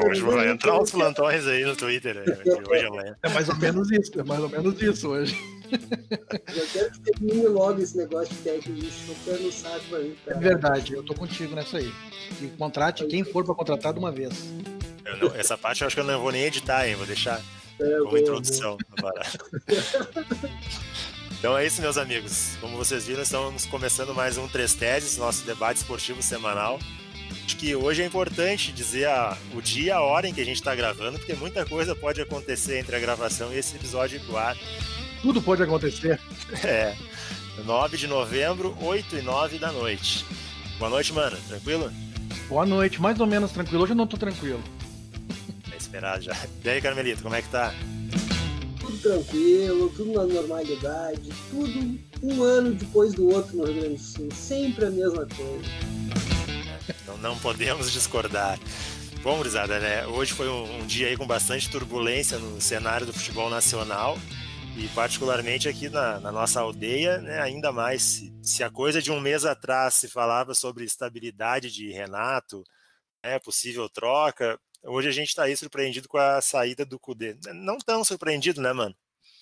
Hoje vai entrar uns plantões aí no Twitter, de hoje amanhã. É mais ou menos isso hoje. Eu quero que termine logo esse negócio de técnico, isso eu quero no saco pra mim, cara. É verdade, eu tô contigo nessa aí. E contrate quem for pra contratar de uma vez. Essa parte eu acho que eu não vou nem editar, hein? Vou deixar como introdução. Então é isso, meus amigos. Como vocês viram, estamos começando mais um Três Teses, nosso debate esportivo semanal. Acho que hoje é importante dizer o dia e a hora em que a gente está gravando, porque muita coisa pode acontecer entre a gravação e esse episódio ir pro ar. Tudo pode acontecer. 9 de novembro, 8 e 9 da noite. Boa noite, mano. Tranquilo? Boa noite. Mais ou menos tranquilo. Hoje eu não tô tranquilo. É esperado já. E aí, Carmelito, como é que tá? Tudo tranquilo, tudo na normalidade, tudo um ano depois do outro no Rio Grande do Sul. Sempre a mesma coisa. Então não podemos discordar. Bom, gurizada, né? Hoje foi um dia aí com bastante turbulência no cenário do futebol nacional. E particularmente aqui na nossa aldeia, né, ainda mais, se a coisa de um mês atrás se falava sobre estabilidade de Renato, né, possível troca, hoje a gente está aí surpreendido com a saída do Kudê. Não tão surpreendido, né, mano?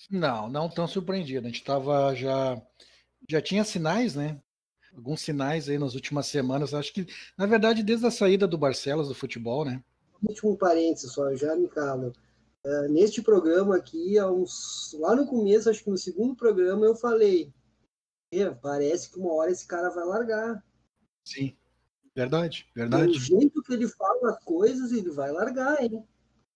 Não tão surpreendido. A gente tava já tinha sinais, né? Alguns sinais aí nas últimas semanas. Acho que, na verdade, desde a saída do Barcelos do futebol, né? Último parênteses só, já me calo. Neste programa aqui, lá no começo, acho que no segundo programa, eu falei, parece que uma hora esse cara vai largar. Sim, verdade. Do jeito que ele fala as coisas, ele vai largar, hein?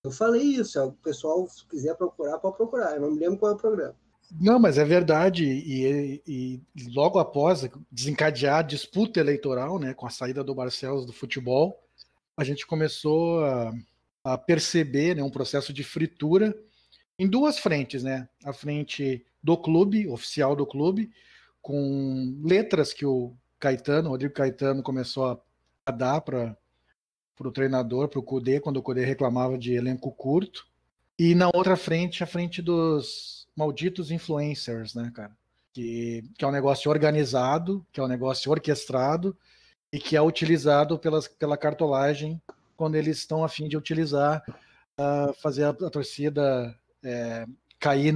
Eu falei isso, se o pessoal quiser procurar, pode procurar, eu não me lembro qual é o programa. Não, mas é verdade, e logo após desencadear a disputa eleitoral, né, com a saída do Barcelos do futebol, a gente começou a perceber, né, um processo de fritura em duas frentes, né? A frente do clube, oficial do clube, com letras que o Rodrigo Caetano começou a dar para o treinador, para o Kudê, quando o Kudê reclamava de elenco curto. E na outra frente, a frente dos malditos influencers, né, cara? Que é um negócio organizado, que é um negócio orquestrado e que é utilizado pela cartolagem quando eles estão a fim de utilizar, fazer a torcida cair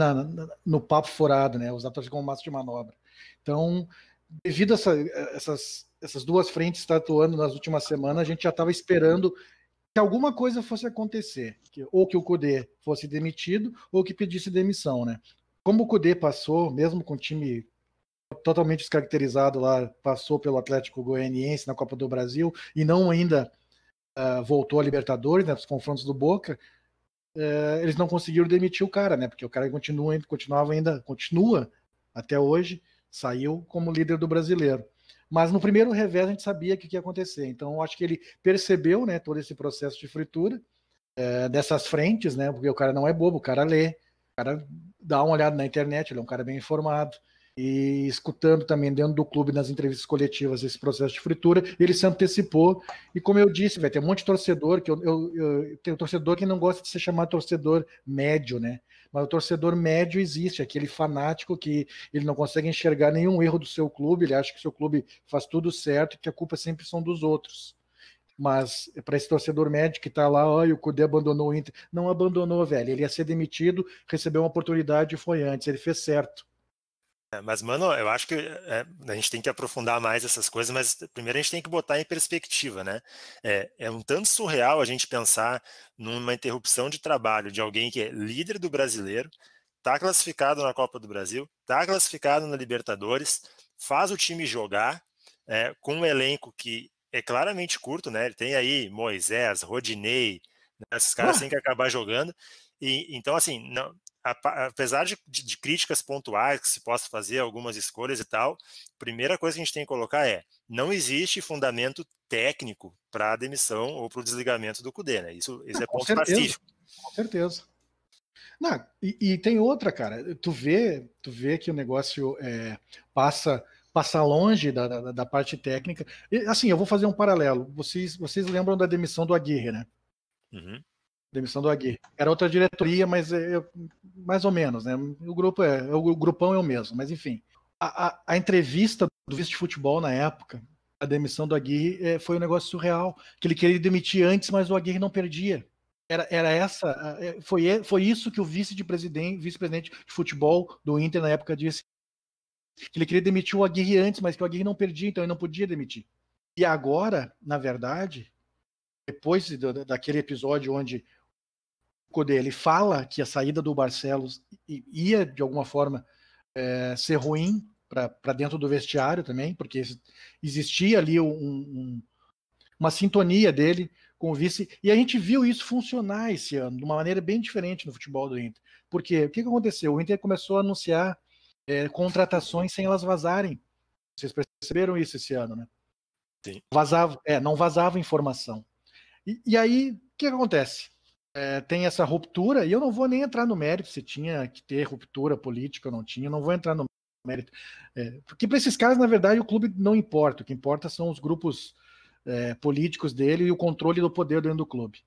no papo furado, né? Usar a torcida como massa de manobra. Então, devido a essas duas frentes estar atuando nas últimas semanas, a gente já estava esperando que alguma coisa fosse acontecer, ou que o Kudê fosse demitido, ou que pedisse demissão, né? Como o Kudê passou, mesmo com o time totalmente descaracterizado lá, passou pelo Atlético Goianiense na Copa do Brasil e não ainda voltou a Libertadores, né, os confrontos do Boca, eles não conseguiram demitir o cara, né? Porque o cara continua até hoje, saiu como líder do Brasileiro. Mas no primeiro revés a gente sabia que ia acontecer. Então eu acho que ele percebeu, né, todo esse processo de fritura dessas frentes, né? Porque o cara não é bobo, o cara lê, o cara dá uma olhada na internet, ele é um cara bem informado. E escutando também dentro do clube, nas entrevistas coletivas, esse processo de fritura, ele se antecipou, e como eu disse, vai ter um monte de torcedor, que eu tenho torcedor que não gosta de ser chamado torcedor médio, né, mas o torcedor médio existe, aquele fanático que ele não consegue enxergar nenhum erro do seu clube, ele acha que o seu clube faz tudo certo e que a culpa sempre são dos outros. Mas para esse torcedor médio que tá lá, o Kudê abandonou o Inter, não abandonou, velho, ele ia ser demitido, recebeu uma oportunidade e foi antes, ele fez certo. Mas, mano, eu acho que a gente tem que aprofundar mais essas coisas, mas primeiro a gente tem que botar em perspectiva, né? É um tanto surreal a gente pensar numa interrupção de trabalho de alguém que é líder do Brasileiro, tá classificado na Copa do Brasil, tá classificado na Libertadores, faz o time jogar com um elenco que é claramente curto, né? Ele tem aí Moisés, Rodinei, né? Esses caras têm que acabar jogando. E então, assim, não... Apesar de críticas pontuais que se possa fazer, algumas escolhas e tal, a primeira coisa que a gente tem que colocar não existe fundamento técnico para a demissão ou para o desligamento do Kudê, né? Isso é ponto pacífico. Com certeza. Não, e tem outra, cara, tu vê que o negócio passa longe da parte técnica. E, assim, eu vou fazer um paralelo. Vocês lembram da demissão do Aguirre, né? Uhum. Demissão do Aguirre. Era outra diretoria, mas mais ou menos, né? O grupão é o mesmo, mas enfim. A entrevista do vice de futebol na época a demissão do Aguirre foi um negócio surreal, que ele queria demitir antes, mas o Aguirre não perdia. Foi isso que o vice-presidente de futebol do Inter na época disse, que ele queria demitir o Aguirre antes, mas que o Aguirre não perdia, então ele não podia demitir. E agora, na verdade, depois daquele episódio onde o Cudê ele fala que a saída do Barcelos ia, de alguma forma, ser ruim para dentro do vestiário também, porque existia ali uma sintonia dele com o vice, e a gente viu isso funcionar esse ano, de uma maneira bem diferente no futebol do Inter. Porque o que aconteceu? O Inter começou a anunciar contratações sem elas vazarem. Vocês perceberam isso esse ano, né? Sim. Não vazava informação. E aí, o que acontece? Tem essa ruptura, e eu não vou nem entrar no mérito se tinha que ter ruptura política ou não tinha, não vou entrar no mérito. Porque para esses caras, na verdade, o clube não importa. O que importa são os grupos políticos dele e o controle do poder dentro do clube.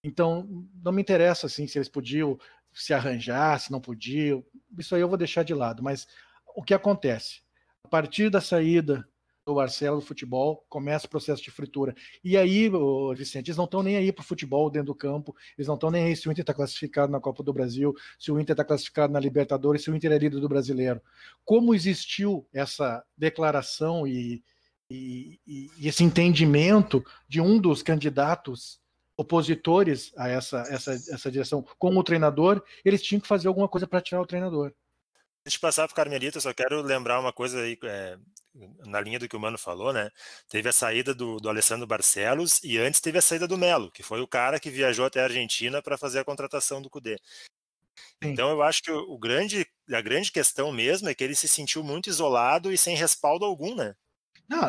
Então, não me interessa assim, se eles podiam se arranjar, se não podiam. Isso aí eu vou deixar de lado. Mas o que acontece? A partir da saída do Barcelos do futebol, começa o processo de fritura. E aí, Vicente, eles não estão nem aí para o futebol dentro do campo, eles não estão nem aí se o Inter está classificado na Copa do Brasil, se o Inter está classificado na Libertadores, se o Inter é líder do Brasileiro. Como existiu essa declaração e esse entendimento de um dos candidatos opositores a essa direção com o treinador, eles tinham que fazer alguma coisa para tirar o treinador. Antes de passar para o Carmelito, eu só quero lembrar uma coisa aí, na linha do que o Mano falou, né? Teve a saída do Alessandro Barcelos e antes teve a saída do Melo, que foi o cara que viajou até a Argentina para fazer a contratação do Cudê. Então eu acho que a grande questão mesmo é que ele se sentiu muito isolado e sem respaldo algum, né?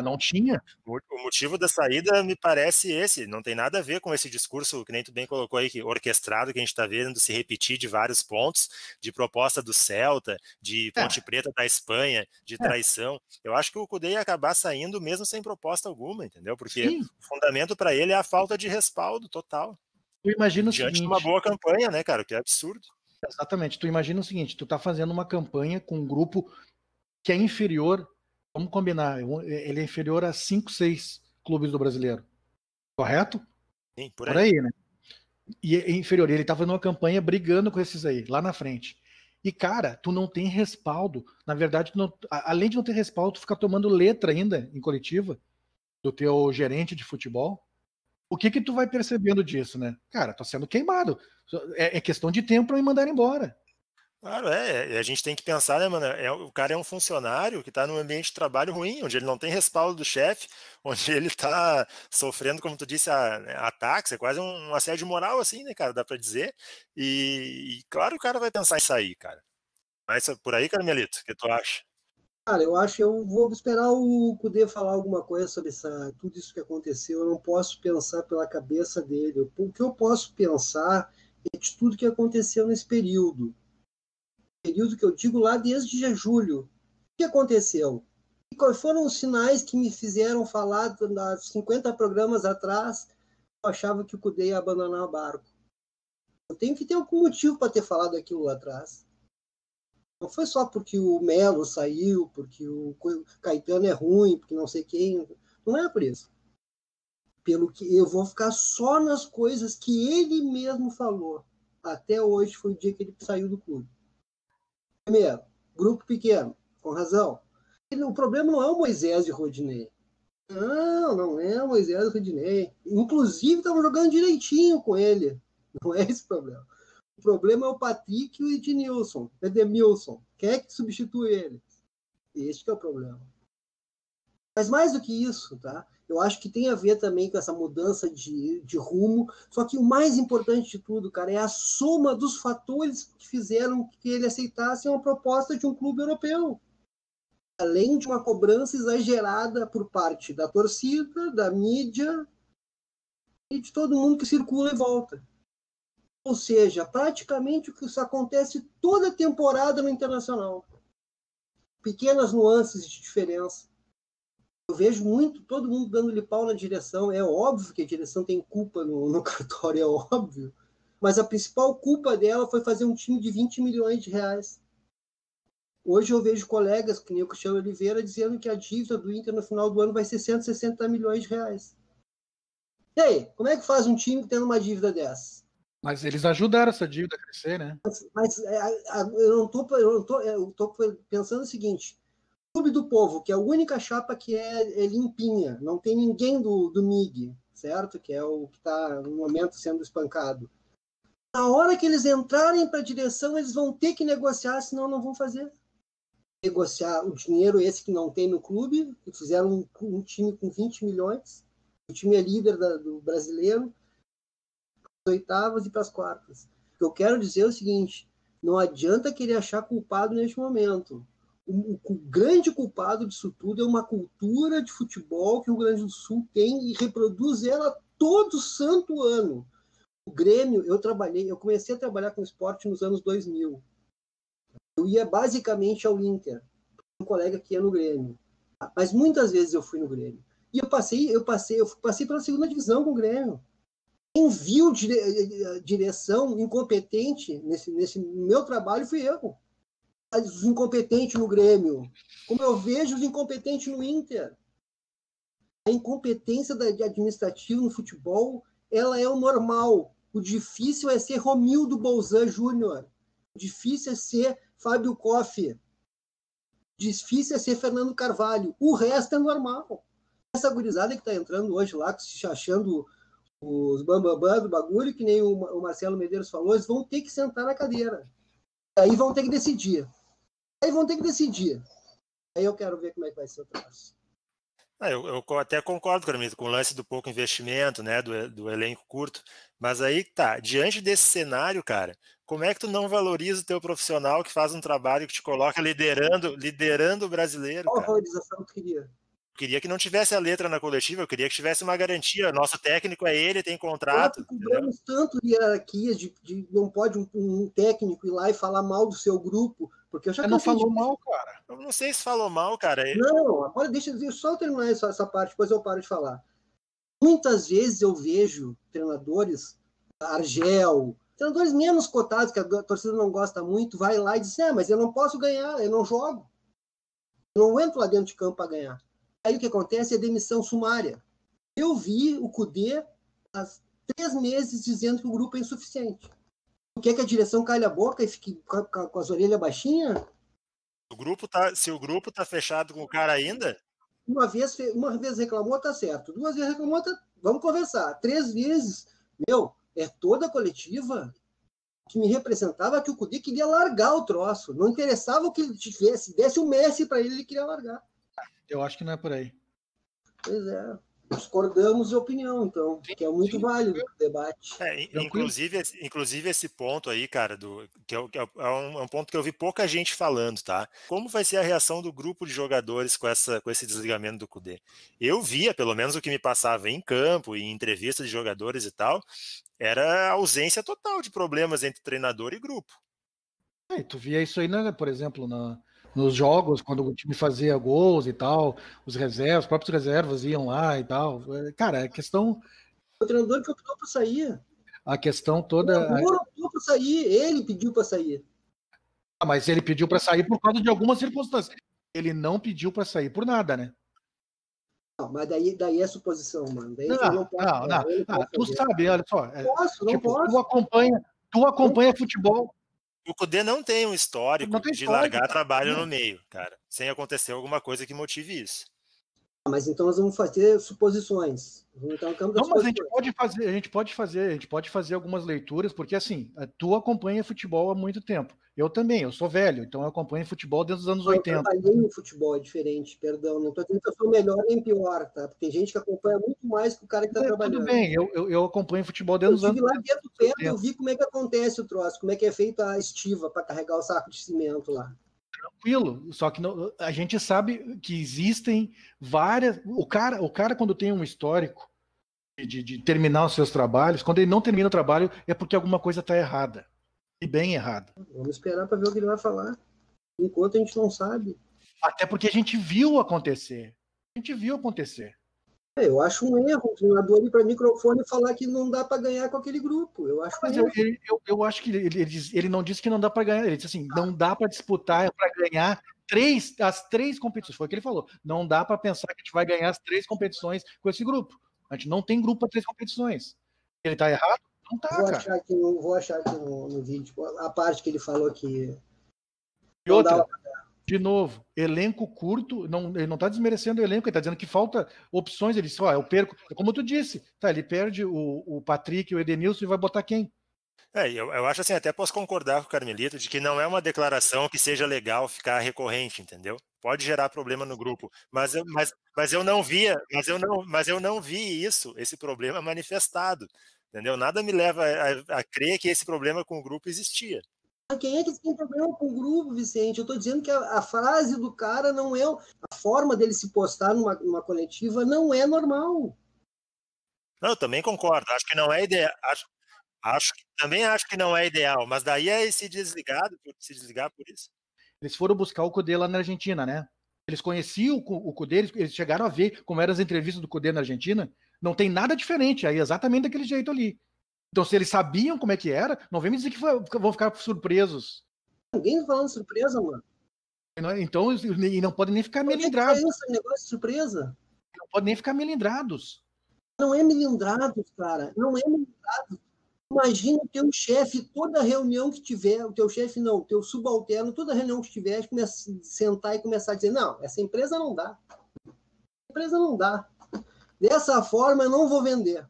Não tinha. O motivo da saída me parece esse, não tem nada a ver com esse discurso, que nem tu bem colocou aí, orquestrado, que a gente está vendo se repetir de vários pontos, de proposta do Celta, de Ponte Preta da Espanha, de traição. Eu acho que o Cudê ia acabar saindo mesmo sem proposta alguma, entendeu? Porque Sim. o fundamento para ele é a falta de respaldo total. Tu imagina o diante seguinte, de uma boa campanha, né, cara? Que é absurdo. Exatamente. Tu imagina o seguinte, tu tá fazendo uma campanha com um grupo que é inferior, vamos combinar, ele é inferior a 5, 6 clubes do brasileiro. Correto? Sim, por aí, né? E é inferior. Ele tá fazendo uma campanha brigando com esses aí, lá na frente. E, cara, tu não tem respaldo. Na verdade, além de não ter respaldo, tu fica tomando letra ainda em coletiva do teu gerente de futebol. O que tu vai percebendo disso, né? Cara, tô sendo queimado. É questão de tempo para me mandar embora. Claro, a gente tem que pensar, né, mano? O cara é um funcionário que está num ambiente de trabalho ruim, onde ele não tem respaldo do chefe, onde ele está sofrendo, como tu disse, ataques, é quase um assédio moral, assim, né, cara? Dá para dizer. E claro, o cara vai pensar em sair, cara. Mas por aí, Carmelito, o que tu acha? Cara, eu vou esperar o Cudê falar alguma coisa sobre tudo isso que aconteceu. Eu não posso pensar pela cabeça dele. O que eu posso pensar é de tudo que aconteceu nesse período. Período que eu digo lá desde julho. O que aconteceu? E quais foram os sinais que me fizeram falar, 50 programas atrás, eu achava que o Cudê ia abandonar o barco? Eu tenho que ter algum motivo para ter falado aquilo lá atrás. Não foi só porque o Melo saiu, porque o Caetano é ruim, porque não sei quem. Não é por isso. Pelo que eu vou ficar só nas coisas que ele mesmo falou. Até hoje foi o dia que ele saiu do clube. Primeiro, grupo pequeno, com razão. O problema não é o Moisés e o Rodinei. Não é o Moisés e o Rodinei. Inclusive, estavam jogando direitinho com ele. Não é esse o problema. O problema é o Patrick e o Edemilson. Quem é que substitui ele? Esse que é o problema. Mas mais do que isso, tá? Eu acho que tem a ver também com essa mudança de rumo. Só que o mais importante de tudo, cara, é a soma dos fatores que fizeram que ele aceitasse uma proposta de um clube europeu. Além de uma cobrança exagerada por parte da torcida, da mídia e de todo mundo que circula e volta. Ou seja, praticamente o que isso acontece toda temporada no Internacional. Pequenas nuances de diferença. Eu vejo todo mundo dando-lhe pau na direção. É óbvio que a direção tem culpa no cartório, é óbvio. Mas a principal culpa dela foi fazer um time de 20 milhões de reais. Hoje eu vejo colegas, que nem o Cristiano Oliveira, dizendo que a dívida do Inter no final do ano vai ser 160 milhões de reais. E aí, como é que faz um time tendo uma dívida dessa? Mas eles ajudaram essa dívida a crescer, né? Mas eu tô pensando o seguinte, Clube do Povo, que é a única chapa que é limpinha, não tem ninguém do MIG, certo? Que é o que está, no momento, sendo espancado. Na hora que eles entrarem para a direção, eles vão ter que negociar, senão não vão fazer. Negociar o dinheiro esse que não tem no clube, que fizeram um time com 20 milhões, o time é líder do brasileiro, para as oitavas e para as quartas. O que eu quero dizer é o seguinte, não adianta querer achar culpado neste momento. O grande culpado disso tudo é uma cultura de futebol que o Rio Grande do Sul tem e reproduz ela todo santo ano. O Grêmio, eu comecei a trabalhar com esporte nos anos 2000. Eu ia basicamente ao Inter, um colega que ia no Grêmio. Mas muitas vezes eu fui no Grêmio. E eu passei pela segunda divisão com o Grêmio. Quem viu direção incompetente nesse meu trabalho fui eu. Os incompetentes no Grêmio, como eu vejo os incompetentes no Inter. A incompetência administrativa no futebol, ela é o normal. O difícil é ser Romildo Bolzan Júnior. O difícil é ser Fábio Koff. O difícil é ser Fernando Carvalho. O resto é normal. Essa gurizada que está entrando hoje lá, se achando os bambambam do bagulho, que nem o Marcelo Medeiros falou, eles vão ter que sentar na cadeira. Aí vão ter que decidir. Aí eu quero ver como é que vai ser o troço. Eu até concordo, Carmito, com o lance do pouco investimento, né, do elenco curto, mas aí tá, diante desse cenário, cara, como é que tu não valoriza o teu profissional que faz um trabalho que te coloca liderando o brasileiro, Qual cara? valorização tu queria? Eu queria que não tivesse a letra na coletiva, eu queria que tivesse uma garantia. Nosso técnico é ele, tem contrato. Cobramos tanto hierarquias de não pode um técnico ir lá e falar mal do seu grupo, porque eu já não falou mal, cara. Eu não sei se falou mal, cara. Não, agora deixa eu só terminar essa parte, depois eu paro de falar. Muitas vezes eu vejo treinadores, Argel, treinadores menos cotados, que a torcida não gosta muito, vai lá e diz, mas eu não posso ganhar, eu não jogo. Eu não entro lá dentro de campo para ganhar. Aí o que acontece é demissão sumária. Eu vi o Cudê há 3 meses dizendo que o grupo é insuficiente. Quer que a direção calhe a boca e fique com as orelhas baixinhas? Se o grupo tá fechado com o cara ainda? Uma vez reclamou, tá certo. 2 vezes reclamou, vamos conversar. 3 vezes, é toda a coletiva que me representava que o Cudê queria largar o troço. Não interessava o que ele tivesse. Desse o Messi para ele queria largar. Eu acho que não é por aí. Pois é. Discordamos de opinião, então, que é muito válido o debate. Inclusive esse ponto aí, cara, que é um ponto que eu vi pouca gente falando, tá? Como vai ser a reação do grupo de jogadores com esse desligamento do Cudê? Eu via, pelo menos o que me passava em campo e em entrevistas de jogadores e tal, era a ausência total de problemas entre treinador e grupo. Tu via isso aí, né, por exemplo, nos jogos, quando o time fazia gols e tal, os próprios reservas iam lá e tal. Cara, a questão... O treinador que optou por sair. A questão toda... O Moura optou por sair, ele pediu para sair. Mas ele pediu para sair por causa de algumas circunstâncias. Ele não pediu para sair por nada, né? Não, mas daí é suposição, mano. Daí não. Tu sabe, olha só. Não posso. Tu acompanha futebol. O Cudê não tem um histórico de largar trabalho no meio, cara, sem acontecer alguma coisa que motive isso. Mas então nós vamos fazer suposições. Não, mas a gente pode fazer algumas leituras, porque assim, tu acompanha futebol há muito tempo. Eu também, eu sou velho, então eu acompanho futebol desde os anos 80. Eu trabalhei no futebol, é diferente, perdão. Não estou dizendo que eu sou melhor nem pior, tá? Porque tem gente que acompanha muito mais que o cara que está trabalhando. Tudo bem, eu acompanho futebol desde os anos 80. Eu estive lá dentro perto e eu vi como é que acontece o troço, como é que é feita a estiva para carregar o saco de cimento lá. Tranquilo, só que a gente sabe que existem várias... O cara quando tem um histórico de terminar os seus trabalhos, quando ele não termina o trabalho, é porque alguma coisa está errada. E bem errada. Vamos esperar para ver o que ele vai falar. Enquanto a gente não sabe. Até porque a gente viu acontecer. Eu acho um erro o treinador ir para microfone e falar que não dá para ganhar com aquele grupo. Eu acho Mas eu acho que ele não disse que não dá para ganhar. Ele disse assim, não dá para disputar, para ganhar as três competições. Foi o que ele falou. Não dá para pensar que a gente vai ganhar as 3 competições com esse grupo. A gente não tem grupo para 3 competições. Ele tá errado? Não tá, vou cara. achar aqui no vídeo a parte que ele falou que E outra, de novo, elenco curto, ele não está desmerecendo o elenco, ele está dizendo que falta opções. Ele disse, eu perco, como tu disse, ele perde o Patrick, o Edenilson e vai botar quem? Eu acho assim, até posso concordar com o Carmelito de que não é uma declaração que seja legal ficar recorrente, entendeu? Pode gerar problema no grupo, mas eu não vi esse problema manifestado, entendeu? Nada me leva a crer que esse problema com o grupo existia. Quem é que tem problema com o grupo, Vicente? Eu estou dizendo que a frase do cara não é... A forma dele se postar numa coletiva não é normal. Não, eu também concordo. Acho que não é ideal. Também acho que não é ideal, mas daí é se desligar por isso. Eles foram buscar o Cudê lá na Argentina, né? Eles conheciam o Cudê, eles chegaram a ver como eram as entrevistas do Cudê na Argentina. Não tem nada diferente, aí exatamente daquele jeito ali. Então, se eles sabiam como é que era, não vem me dizer que vão ficar surpresos. Ninguém tá falando surpresa, mano. Então, e não podem nem ficar melindrados. Por que esse negócio de surpresa? Não podem nem ficar melindrados. Não é melindrados, cara. Não é melindrados. Imagina o teu chefe, toda reunião que tiver, o teu chefe não, o teu subalterno, toda reunião que tiver, sentar e começar a dizer, não, essa empresa não dá. Essa empresa não dá. Dessa forma eu não vou vender.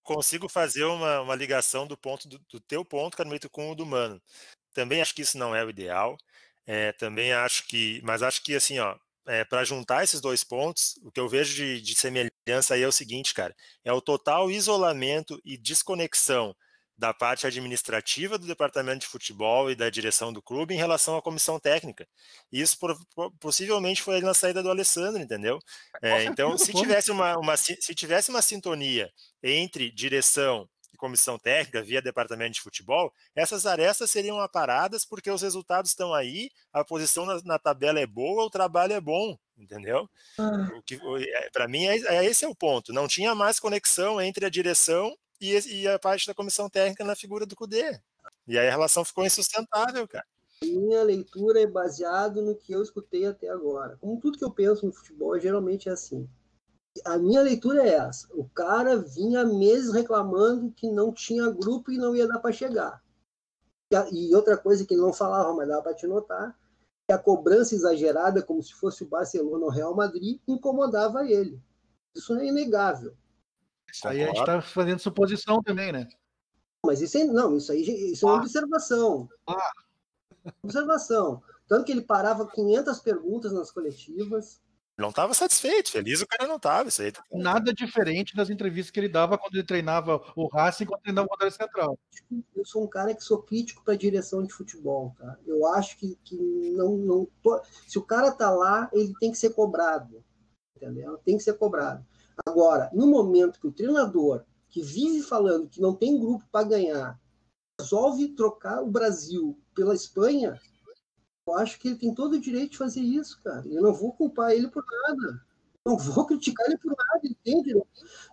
Consigo fazer uma ligação do teu ponto, Carmelito, com o do Mano. Também acho que isso não é o ideal. Também mas acho que assim, para juntar esses 2 pontos, o que eu vejo de semelhança aí é o seguinte, cara, é o total isolamento e desconexão da parte administrativa do departamento de futebol e da direção do clube em relação à comissão técnica. Isso possivelmente foi na saída do Alessandro, entendeu? Então, se tivesse uma sintonia entre direção e comissão técnica via departamento de futebol, essas arestas seriam aparadas porque os resultados estão aí, a posição na tabela é boa, o trabalho é bom, entendeu? Para mim, esse é o ponto. Não tinha mais conexão entre a direção e a parte da comissão técnica na figura do Cudê. E aí a relação ficou insustentável, cara. Minha leitura é baseada no que eu escutei até agora. Como tudo que eu penso no futebol, geralmente é assim. A minha leitura é essa. O cara vinha meses reclamando que não tinha grupo e não ia dar para chegar. E outra coisa que ele não falava, mas dava para te notar, que a cobrança exagerada, como se fosse o Barcelona ou o Real Madrid, incomodava ele. Isso é inegável. Isso aí a gente está fazendo suposição também, né? Mas isso aí é uma observação. Observação. Tanto que ele parava 500 perguntas nas coletivas. Não estava satisfeito, feliz o cara não estava. Isso aí nada diferente das entrevistas que ele dava quando ele treinava o Racing, quando ele treinava o Rodário Central. Eu sou um cara que sou crítico para a direção de futebol, tá? Eu acho que não se o cara tá lá, ele tem que ser cobrado, entendeu? Tem que ser cobrado. Agora, no momento que o treinador, que vive falando que não tem grupo para ganhar, resolve trocar o Brasil pela Espanha, eu acho que ele tem todo o direito de fazer isso, cara. Eu não vou culpar ele por nada. Não vou criticar ele por nada, entende?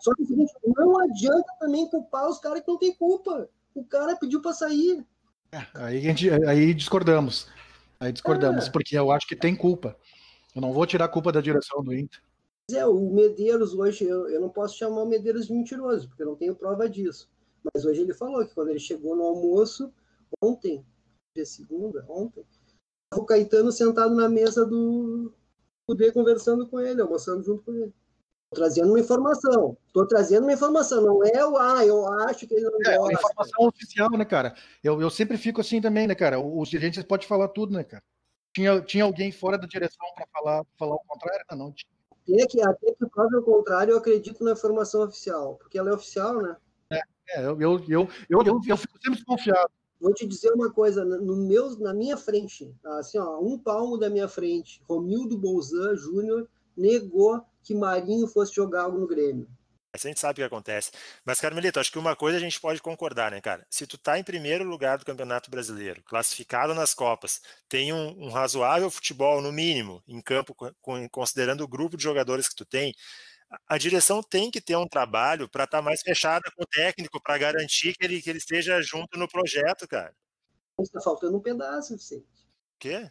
Só que não adianta também culpar os caras que não têm culpa. O cara pediu para sair. Aí discordamos. Porque eu acho que tem culpa. Eu não vou tirar a culpa da direção do Inter. O Medeiros hoje, eu não posso chamar o Medeiros de mentiroso, porque eu não tenho prova disso. Mas hoje ele falou que quando ele chegou no almoço, ontem, o Caetano sentado na mesa do Cudê conversando com ele, almoçando junto com ele. Estou trazendo uma informação. Não é eu acho que ele não gosta. É uma informação oficial, né, cara? Eu sempre fico assim também, né, cara? Os dirigentes podem falar tudo, né, cara? Tinha alguém fora da direção para falar o contrário? Não tinha. Até que prove o contrário, eu acredito na informação oficial, porque ela é oficial, né? Eu fico sempre desconfiado. Vou te dizer uma coisa, na minha frente, assim, ó, um palmo da minha frente, Romildo Bolzan Júnior negou que Marinho fosse jogar algo no Grêmio. A gente sabe o que acontece. Mas, Carmelito, acho que uma coisa a gente pode concordar, né, cara? Se tu tá em primeiro lugar do Campeonato Brasileiro, classificado nas Copas, tem um razoável futebol, no mínimo, em campo, considerando o grupo de jogadores que tu tem, A direção tem que ter um trabalho para estar mais fechada com o técnico, para garantir que ele esteja junto no projeto, cara. Está faltando um pedaço, Vicente. O quê?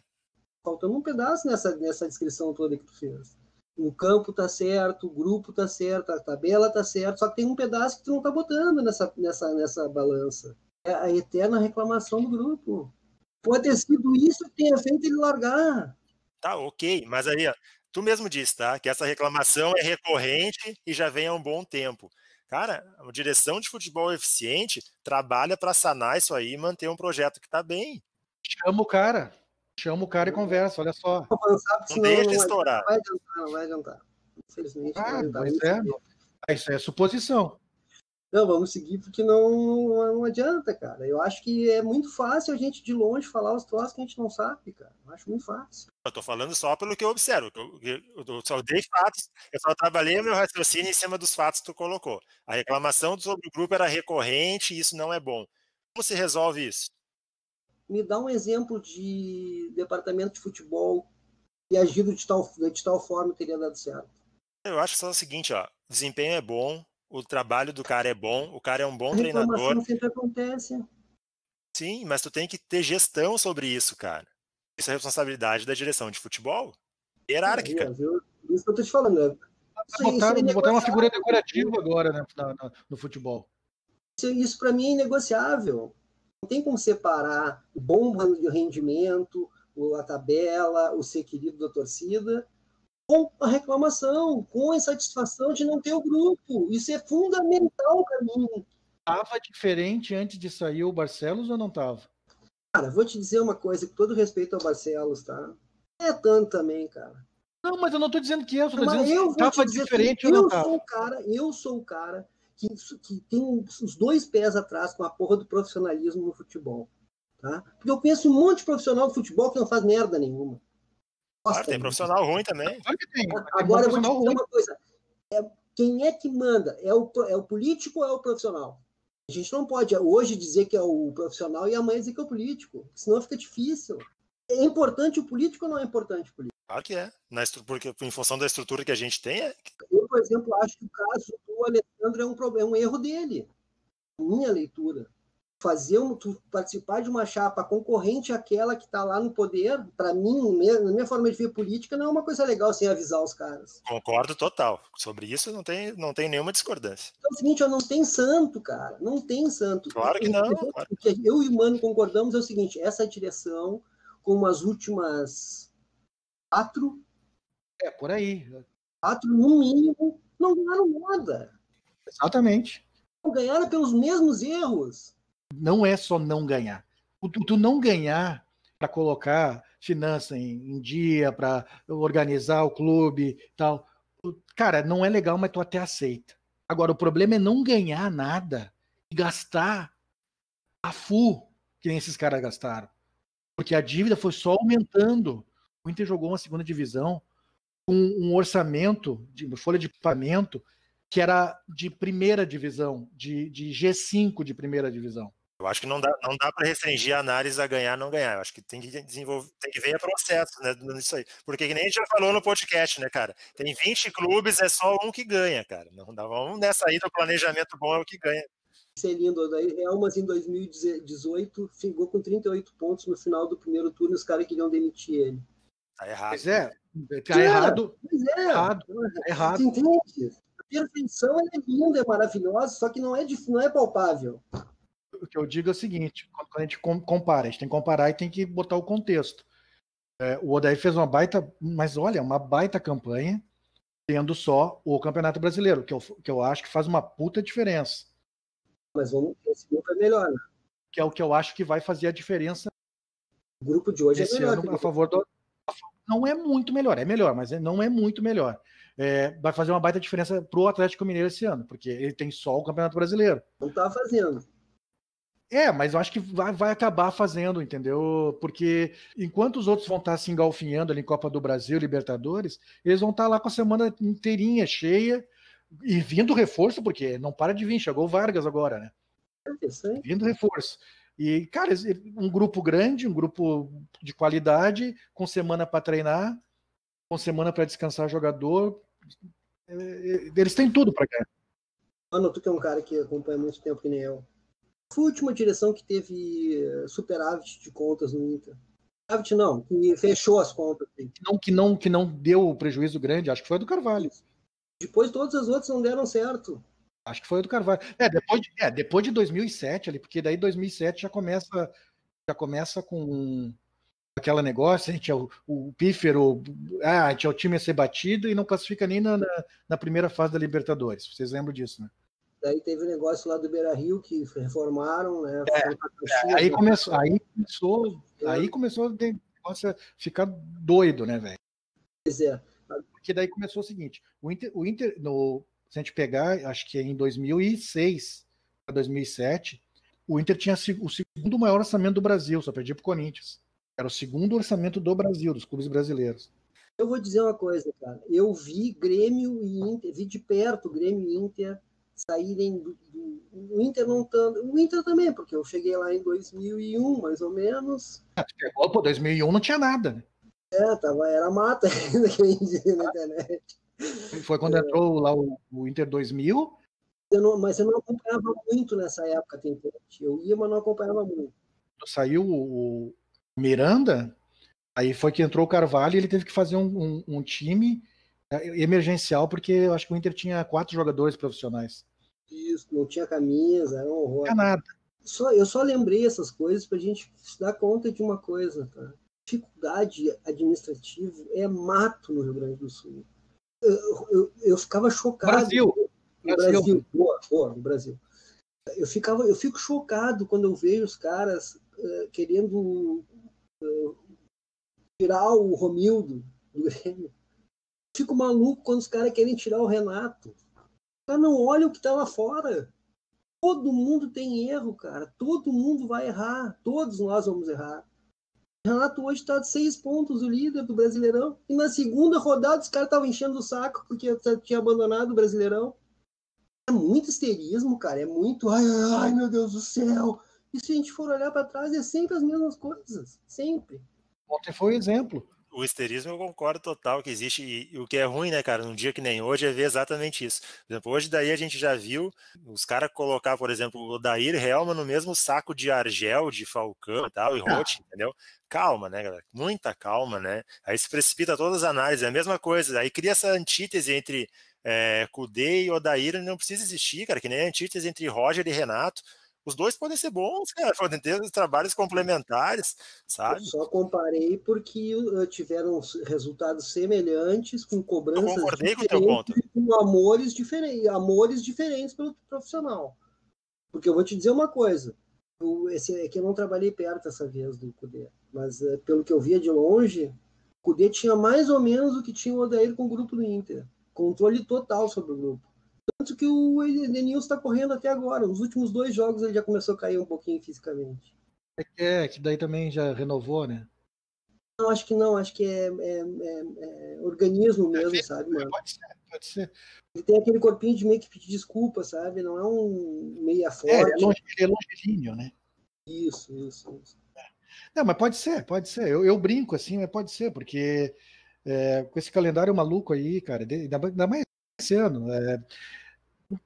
Faltando um pedaço nessa descrição toda que tu fez. O campo tá certo, o grupo tá certo, a tabela tá certo, só que tem um pedaço que tu não tá botando nessa balança. É a eterna reclamação do grupo. Pode ter sido isso que tenha feito ele largar. Tá, ok, mas aí, ó, tu mesmo disse, tá? Que essa reclamação é recorrente e já vem há um bom tempo. Cara, a direção de futebol eficiente trabalha para sanar isso aí e manter um projeto que tá bem. Chama o cara e conversa, olha só. Avançar, Não deixa estourar. Não vai adiantar. Infelizmente, não vai adiantar. Mas isso é suposição. Não, vamos seguir porque não adianta, cara. Eu acho que é muito fácil a gente de longe falar os troços que a gente não sabe, cara. Eu acho muito fácil. Eu tô falando só pelo que eu observo. Eu só dei fatos, eu só trabalhei meu raciocínio em cima dos fatos que tu colocou. A reclamação sobre o grupo era recorrente e isso não é bom. Como se resolve isso? Me dá um exemplo de departamento de futebol que agido de tal forma teria dado certo. Eu acho só o seguinte, ó, o desempenho é bom, o trabalho do cara é bom, o cara é um bom A reclamação treinador. sempre acontece. Sim, mas tu tem que ter gestão sobre isso, cara. Isso é responsabilidade da direção de futebol. Hierárquica. Isso que eu tô te falando. Né? Botar uma figura decorativa agora, né, no futebol. Isso para mim é inegociável. Não tem como separar o bom rendimento, a tabela, o ser querido da torcida, com a reclamação, com a insatisfação de não ter o grupo. Isso é fundamental para mim. Estava diferente antes de sair o Barcelos ou não estava? Cara, vou te dizer uma coisa, com todo respeito ao Barcelos, tá? Não é tanto também, cara. Não, mas eu não estou dizendo que eu estou Mas dizendo que estava diferente ou não estava. Eu sou o cara que tem os dois pés atrás com a porra do profissionalismo no futebol. Tá? Porque eu conheço um monte de profissional de futebol que não faz merda nenhuma. Claro, tem profissional ruim também. Claro que tem. Agora eu vou te dizer uma coisa. Quem é que manda? É o político ou é o profissional? A gente não pode hoje dizer que é o profissional e amanhã dizer que é o político. Senão fica difícil. É importante o político ou não é importante o político? Claro que é. Porque em função da estrutura que a gente tem, é. Eu, por exemplo, acho que o caso do Alessandro é um problema, um erro dele. Minha leitura. Participar de uma chapa concorrente àquela que está lá no poder, para mim, na minha forma de ver política, não é uma coisa legal sem avisar os caras. Concordo total. Sobre isso não tem nenhuma discordância. Então é o seguinte, não tem santo, cara. Não tem santo. Claro que não. O que eu e o Mano concordamos é o seguinte, essa direção, como as últimas 4... por aí. 4, no mínimo, não ganharam nada. Exatamente. Não ganharam pelos mesmos erros. Não é só não ganhar. Tu não ganhar para colocar finança em dia, para organizar o clube e tal. Cara, não é legal, mas tu até aceita. Agora, o problema é não ganhar nada e gastar a full, que nem esses caras gastaram. Porque a dívida foi só aumentando. O Inter jogou uma segunda divisão com um orçamento, de folha de pagamento, que era de primeira divisão, de G5 de primeira divisão. Eu acho que não dá para restringir a análise a ganhar não ganhar. Eu acho que tem que desenvolver, tem que ver processo, né, nisso aí. Porque que nem a gente já falou no podcast, né, cara? Tem 20 clubes, é só um que ganha, cara. Não dá, vamos nessa aí do planejamento bom é o que ganha. Isso é lindo. Daí Real, mas em 2018 ficou com 38 pontos no final do primeiro turno e os caras queriam demitir ele. Tá errado. Pois é, tá errado. Pois é. Errado. Você entende? A perfeição é linda, é maravilhosa, só que não é palpável. O que eu digo é o seguinte, quando a gente compara, a gente tem que comparar e tem que botar o contexto. O Odair fez uma baita campanha, tendo só o Campeonato Brasileiro, que eu acho que faz uma puta diferença. Mas esse grupo é melhor, né? Que é o que eu acho que vai fazer a diferença. O grupo de hoje esse é melhor. Ano, a favor do... Não é muito melhor, é melhor, mas não é muito melhor. Vai fazer uma baita diferença pro Atlético Mineiro esse ano, porque ele tem só o Campeonato Brasileiro. Não tá fazendo. Mas eu acho que vai acabar fazendo, entendeu? Porque enquanto os outros vão estar se engalfinhando ali em Copa do Brasil, Libertadores, eles vão estar lá com a semana inteirinha cheia e vindo reforço, porque não para de vir, chegou o Vargas agora, né? Vindo reforço. E, cara, um grupo grande, um grupo de qualidade, com semana para treinar, com semana para descansar jogador, Eles têm tudo para ganhar. Mano, tu que é um cara que acompanha muito tempo que nem eu. Foi a última direção que teve superávit de contas no Inter. Superávit não, que fechou as contas. Que não deu prejuízo grande, acho que foi a do Carvalho. Depois todas as outras não deram certo. Acho que foi a do Carvalho. Depois de 2007 ali, porque daí 2007 já começa com aquela negócio, a gente é o pífero, a gente é o time a ser batido e não classifica nem na primeira fase da Libertadores. Vocês lembram disso, né? Daí teve o negócio lá do Beira-Rio que reformaram, né? Aí começou o negócio a ficar doido, né, velho? Pois é. Porque daí começou o seguinte, o Inter se a gente pegar, acho que em 2006 para 2007, o Inter tinha o segundo maior orçamento do Brasil, só perdia para o Corinthians. Era o segundo orçamento do Brasil, dos clubes brasileiros. Eu vou dizer uma coisa, cara. Eu vi Grêmio e Inter, vi de perto Grêmio e Inter saírem o Inter não tanto. O Inter também, porque eu cheguei lá em 2001, mais ou menos. Pô, 2001 não tinha nada, né? Era mata ainda que nem dizia na internet. Foi quando entrou lá o Inter 2000. Mas eu não acompanhava muito nessa época, tem internet. Eu ia, mas não acompanhava muito. Saiu o Miranda, aí foi que entrou o Carvalho e ele teve que fazer um time emergencial, porque eu acho que o Inter tinha 4 jogadores profissionais. Isso, não tinha camisa, era um horror. Não tinha nada. Eu só lembrei essas coisas pra gente se dar conta de uma coisa, tá? Dificuldade administrativa é mato no Rio Grande do Sul. Eu ficava chocado. Brasil. No Brasil. Eu fico chocado quando eu vejo os caras querendo tirar o Romildo do Grêmio. Fico maluco quando os caras querem tirar o Renato. O cara não olha o que tá lá fora. Todo mundo tem erro, cara. Todo mundo vai errar. Todos nós vamos errar. O Renato hoje está de 6 pontos, o líder do Brasileirão. E na segunda rodada os caras estavam enchendo o saco porque tinha abandonado o Brasileirão. É muito histerismo, cara. É muito. Ai, meu Deus do céu. E se a gente for olhar para trás, é sempre as mesmas coisas. Sempre. Ontem foi o exemplo. O histerismo eu concordo total que existe, e o que é ruim, né, cara, num dia que nem hoje é ver exatamente isso. Por exemplo, hoje daí a gente já viu os caras colocar, por exemplo, o Odair Helman no mesmo saco de Argel, de Falcão e tal, e Roth, entendeu? Calma, né, galera? Muita calma, né? Aí se precipita todas as análises, é a mesma coisa, aí cria essa antítese entre Kudê e Odair, não precisa existir, cara, que nem a antítese entre Roger e Renato. Os dois podem ser bons, cara, podem ter trabalhos complementares, sabe? Eu só comparei porque tiveram resultados semelhantes, com cobranças eu concordei com o teu ponto. Com amores diferentes pelo profissional. Porque eu vou te dizer uma coisa, eu não trabalhei perto essa vez do Kudê, mas pelo que eu via de longe, o Kudê tinha mais ou menos o que tinha o Odair com o grupo do Inter. Controle total sobre o grupo. Tanto que o Edenilson está correndo até agora. Nos últimos 2 jogos ele já começou a cair um pouquinho fisicamente. Que daí também já renovou, né? Não, acho que não. Acho que é organismo mesmo, sabe, mano? Pode ser. Ele tem aquele corpinho de meio que pedir desculpa, sabe? Não é um meia forte. Ele é longilíneo, né? Isso. Não, mas pode ser. Eu brinco assim, mas pode ser, porque com esse calendário maluco aí, cara, ainda mais esse ano,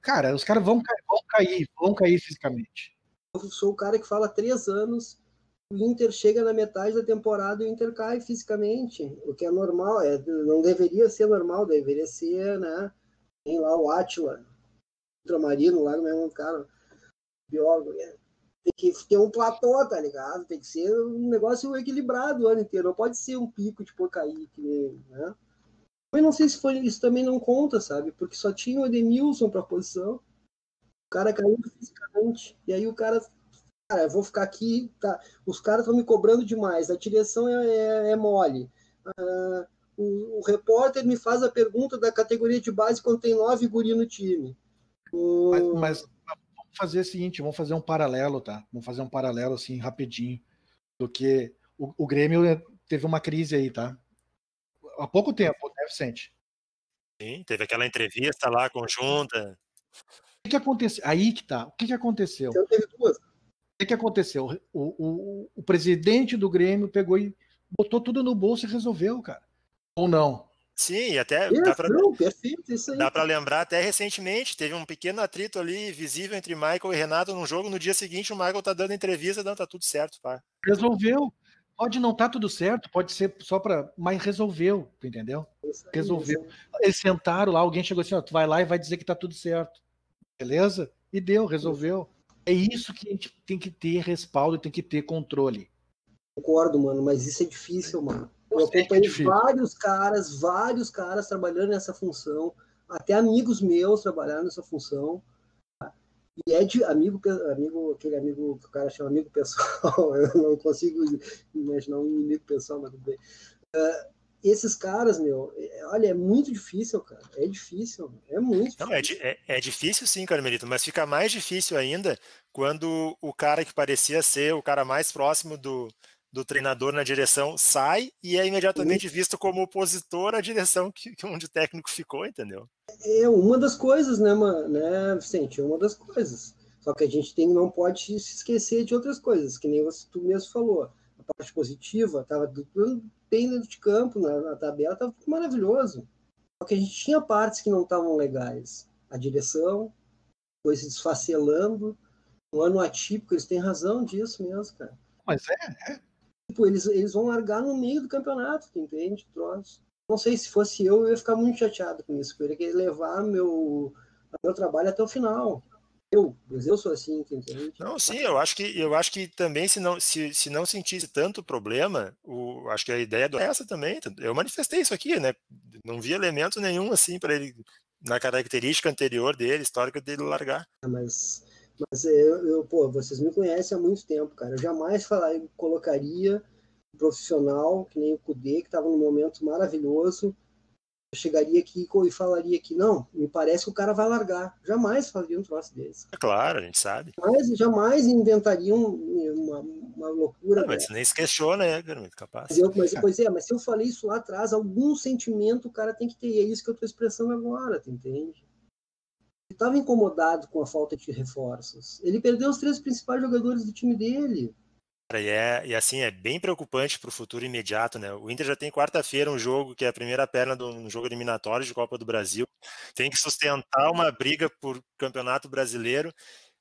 cara, os caras vão cair fisicamente. Eu sou o cara que fala há 3 anos, o Inter chega na metade da temporada e o Inter cai fisicamente, o que é normal, não deveria ser normal, deveria ser, né? Tem lá o Átila, ultramarino lá no mesmo cara, biólogo, né? Tem que ter um platô, tá ligado? Tem que ser um negócio equilibrado o ano inteiro, não pode ser um pico de cair, né? Eu não sei se isso também não conta, sabe? Porque só tinha o Edenilson para a posição. O cara caiu fisicamente. E aí o cara eu vou ficar aqui, tá? Os caras estão me cobrando demais. A direção é mole. O repórter me faz a pergunta da categoria de base quando tem 9 guri no time. Mas vamos fazer o seguinte, vamos fazer um paralelo, tá? Vamos fazer um paralelo assim rapidinho do que o Grêmio teve uma crise aí, tá? Há pouco tempo, né, Vicente? Sim, teve aquela entrevista lá conjunta. O que aconteceu? Aí que tá. O que aconteceu? Então teve 2. O que aconteceu? O presidente do Grêmio pegou e botou tudo no bolso e resolveu, cara. Ou não? Sim, e até perfeito, isso aí. Dá para lembrar até recentemente, teve um pequeno atrito ali visível entre Michael e Renato num jogo, no dia seguinte o Michael tá dando entrevista, não, tá tudo certo, pá. Resolveu. Pode não estar tudo certo, pode ser só para, mas resolveu, tu entendeu? Resolveu. Eles sentaram lá, alguém chegou assim, ó, tu vai lá e vai dizer que tá tudo certo. Beleza? E deu, resolveu. É isso que a gente tem que ter respaldo, tem que ter controle. Concordo, mano, mas isso é difícil, mano. Eu acompanhei vários caras trabalhando nessa função, até amigos meus trabalharam nessa função. E é de aquele amigo que o cara chama amigo pessoal, eu não consigo imaginar um inimigo pessoal, mas tudo bem. Esses caras, meu, olha, é muito difícil, cara. É difícil, é muito difícil. Não, é difícil sim, Carmelito, mas fica mais difícil ainda quando o cara que parecia ser o cara mais próximo do treinador na direção sai e é imediatamente visto como opositor à direção onde o técnico ficou, entendeu? É uma das coisas, né, Vicente? É uma das coisas. Só que a gente não pode se esquecer de outras coisas, que nem tu mesmo falou. A parte positiva estava tudo bem dentro de campo, na tabela, estava tudo maravilhoso. Só que a gente tinha partes que não estavam legais. A direção foi se desfacelando. Um ano atípico, eles têm razão disso mesmo, cara. Mas Tipo, eles vão largar no meio do campeonato, tu entende? Troço. Não sei, se fosse eu ia ficar muito chateado com isso, porque eu ia querer levar meu trabalho até o final. Mas eu sou assim, tu entende? Não, sim, eu acho que também se não sentisse tanto problema, acho que a ideia é essa também. Eu manifestei isso aqui, né? Não vi elemento nenhum assim para ele na característica anterior dele, histórica dele largar. Mas pô, vocês me conhecem há muito tempo, cara. Eu jamais colocaria um profissional que nem o Kudê, que estava num momento maravilhoso. Eu chegaria aqui e falaria que não, me parece que o cara vai largar. Jamais falaria um troço desse. É claro, a gente sabe. Mas jamais inventaria uma loucura. Mas nem se questiona, né, Carmelito? Capaz. Mas se eu falei isso lá atrás, algum sentimento o cara tem que ter. E é isso que eu estou expressando agora, tu entende? Ele estava incomodado com a falta de reforços. Ele perdeu os 3 principais jogadores do time dele. E assim, é bem preocupante para o futuro imediato, né? O Inter já tem quarta-feira um jogo que é a primeira perna de um jogo eliminatório de Copa do Brasil. Tem que sustentar uma briga por Campeonato Brasileiro.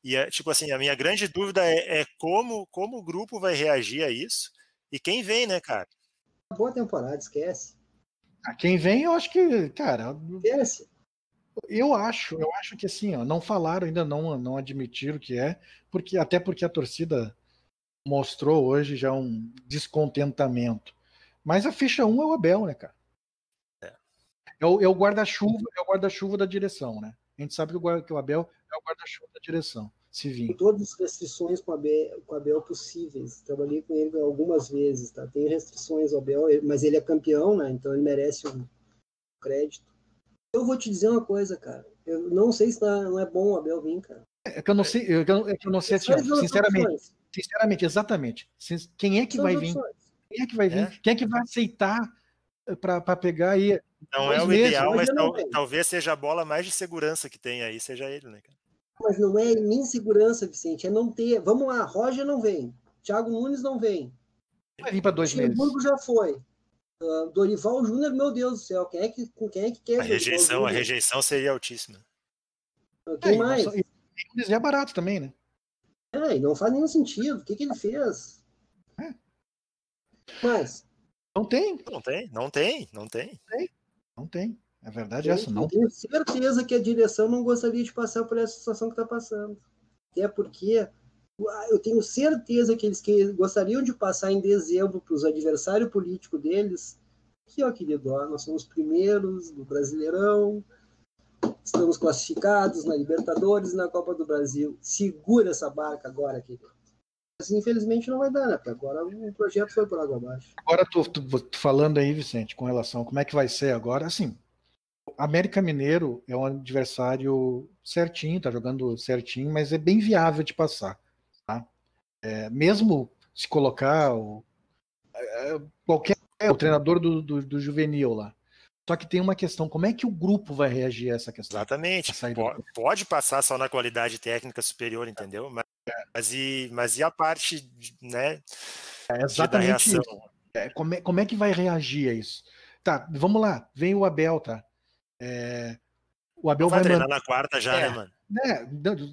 E, tipo assim, a minha grande dúvida é como o grupo vai reagir a isso e quem vem, né, cara? Boa temporada, esquece. Quem vem, eu acho que, cara... Esquece. Eu acho que assim, ó, não falaram ainda, não admitiram que até porque a torcida mostrou hoje já um descontentamento. Mas a ficha 1 é o Abel, né, cara? É o guarda-chuva da direção, né? A gente sabe que o Abel é o guarda-chuva da direção. Se vir. Com todas as restrições com o Abel possíveis. Trabalhei com ele algumas vezes, tá? Tem restrições ao Abel, mas ele é campeão, né? Então ele merece um crédito. Eu vou te dizer uma coisa, cara. Eu não sei se não é bom o Abel vir, cara. É que eu não sei, sinceramente, exatamente. Quem é que vai vir? Quem é que vai vir? Quem é que vai aceitar para pegar aí? Não é o ideal, mas talvez seja a bola mais de segurança que tem aí, seja ele, né, cara? Mas não é nem segurança, Vicente, é não ter. Vamos lá, Roger não vem, Thiago Nunes não vem. Vai vir para 2 meses. Luxemburgo já foi. Dorival Júnior, meu Deus do céu, quem é que quer? A rejeição seria altíssima. Quem mais? E Nunes é barato também, né? E não faz nenhum sentido. O que ele fez? Mas não tem. Não tem. A verdade é essa, não. Eu tenho certeza que a direção não gostaria de passar por essa situação que está passando. Até porque eu tenho certeza que eles gostariam de passar em dezembro para os adversários políticos deles. Que, ó, querido, nós somos primeiros do Brasileirão, estamos classificados na Libertadores e na Copa do Brasil. Segura essa barca agora, querido. Mas, infelizmente não vai dar, né? Porque agora o projeto foi por água abaixo. Agora, tô falando aí, Vicente, com relação a como é que vai ser agora, assim, América Mineiro é um adversário certinho, tá jogando certinho, mas é bem viável de passar, tá? Mesmo se colocar o treinador do juvenil lá. Só que tem uma questão, como é que o grupo vai reagir a essa questão? Exatamente. Pode passar só na qualidade técnica superior, entendeu? Mas e a parte, né? Exatamente isso. Como é que vai reagir a isso? Tá, vamos lá, vem o Abel, tá? O Abel vai treinar na quarta já, né, mano?